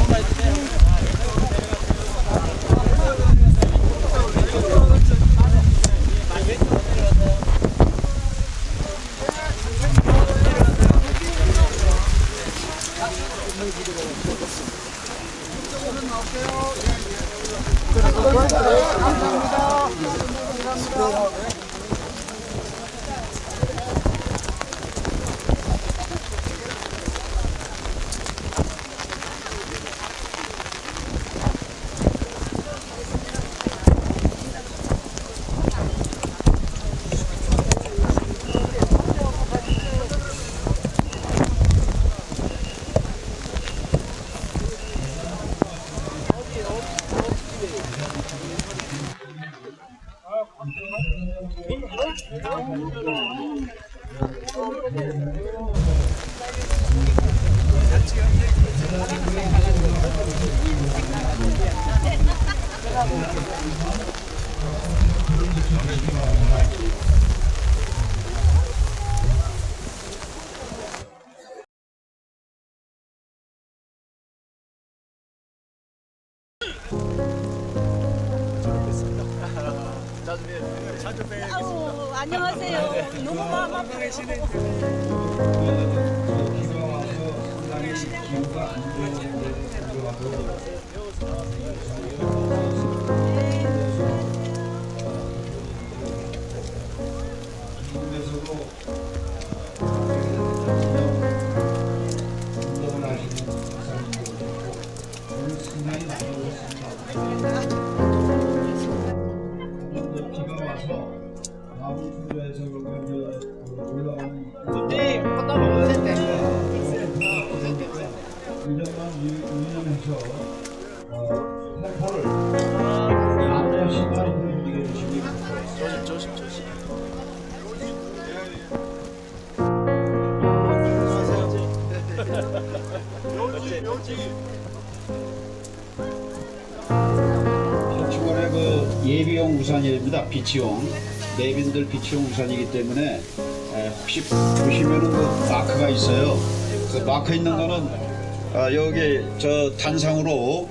아우, 안녕하세요. 너무 마음 아프게 피치원의 그 예비용 우산입니다. 비치용. 내빈들 비치용 우산이기 때문에 혹시 보시면은 그 마크가 있어요. 그 마크 있는 거는 여기 저 단상으로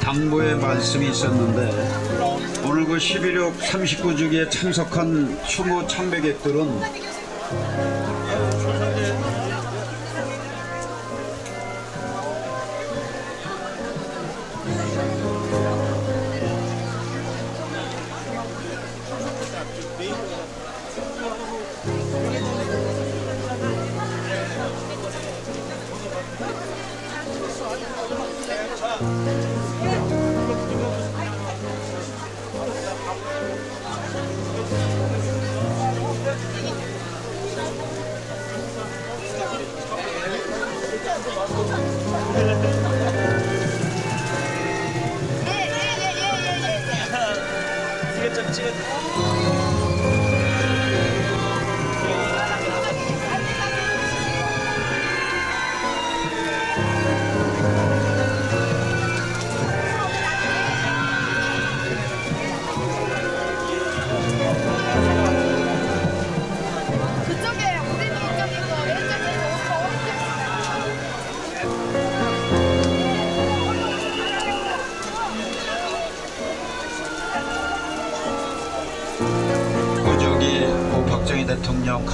당부의 말씀이 있었는데 오늘 그 11.6 39주기에 참석한 추모 참배객들은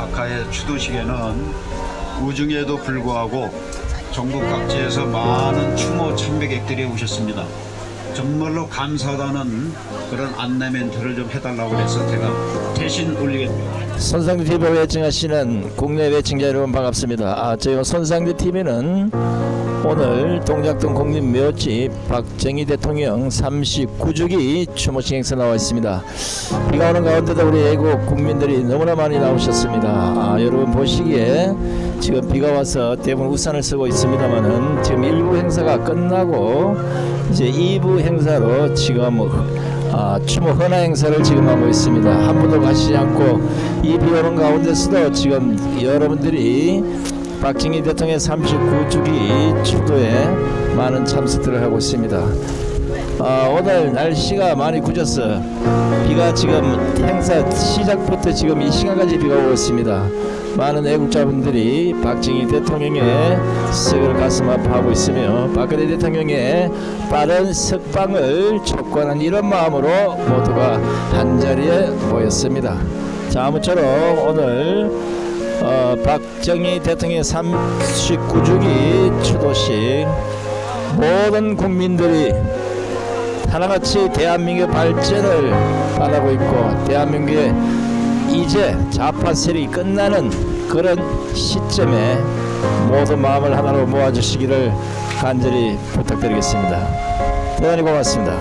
각하의 추도식에는 우중에도 불구하고 전국 각지에서 많은 추모 참배객들이 오셨습니다. 정말로 감사하다는 그런 안내 멘트를 좀 해달라고 해서 제가 대신 올리겠습니다. 손상대 TV를 애청하시는 국내 애청자 여러분 반갑습니다. 저희 손상대 TV는 오늘 동작동 국립묘지 박정희 대통령 39주기 추모식 행사 나와 있습니다. 비가 오는 가운데도 우리 애국 국민들이 너무나 많이 나오셨습니다. 여러분 보시기에 지금 비가 와서 대부분 우산을 쓰고 있습니다만은 지금 1부 행사가 끝나고 이제 2부 행사로 지금 추모 헌화 행사를 지금 하고 있습니다. 한 분도 가시지 않고 이 비 오는 가운데서도 지금 여러분들이 박정희 대통령 39주기 추도에 많은 참석들을 하고 있습니다. 오늘 날씨가 많이 굳었어. 비가 지금 행사 시작부터 지금 이 시간까지 비가 오고 있습니다. 많은 애국자분들이 박정희 대통령의 세계를 가슴 아파하고 있으며 박근혜 대통령의 빠른 석방을 촉구하는 이런 마음으로 모두가 한자리에 모였습니다. 자, 아무쪼록 오늘 박정희 대통령 39주기 추도식 모든 국민들이 하나같이 대한민국의 발전을 바라고 있고 대한민국의 이제 좌파 세력이 끝나는 그런 시점에 모든 마음을 하나로 모아주시기를 간절히 부탁드리겠습니다. 대단히 고맙습니다.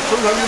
손상님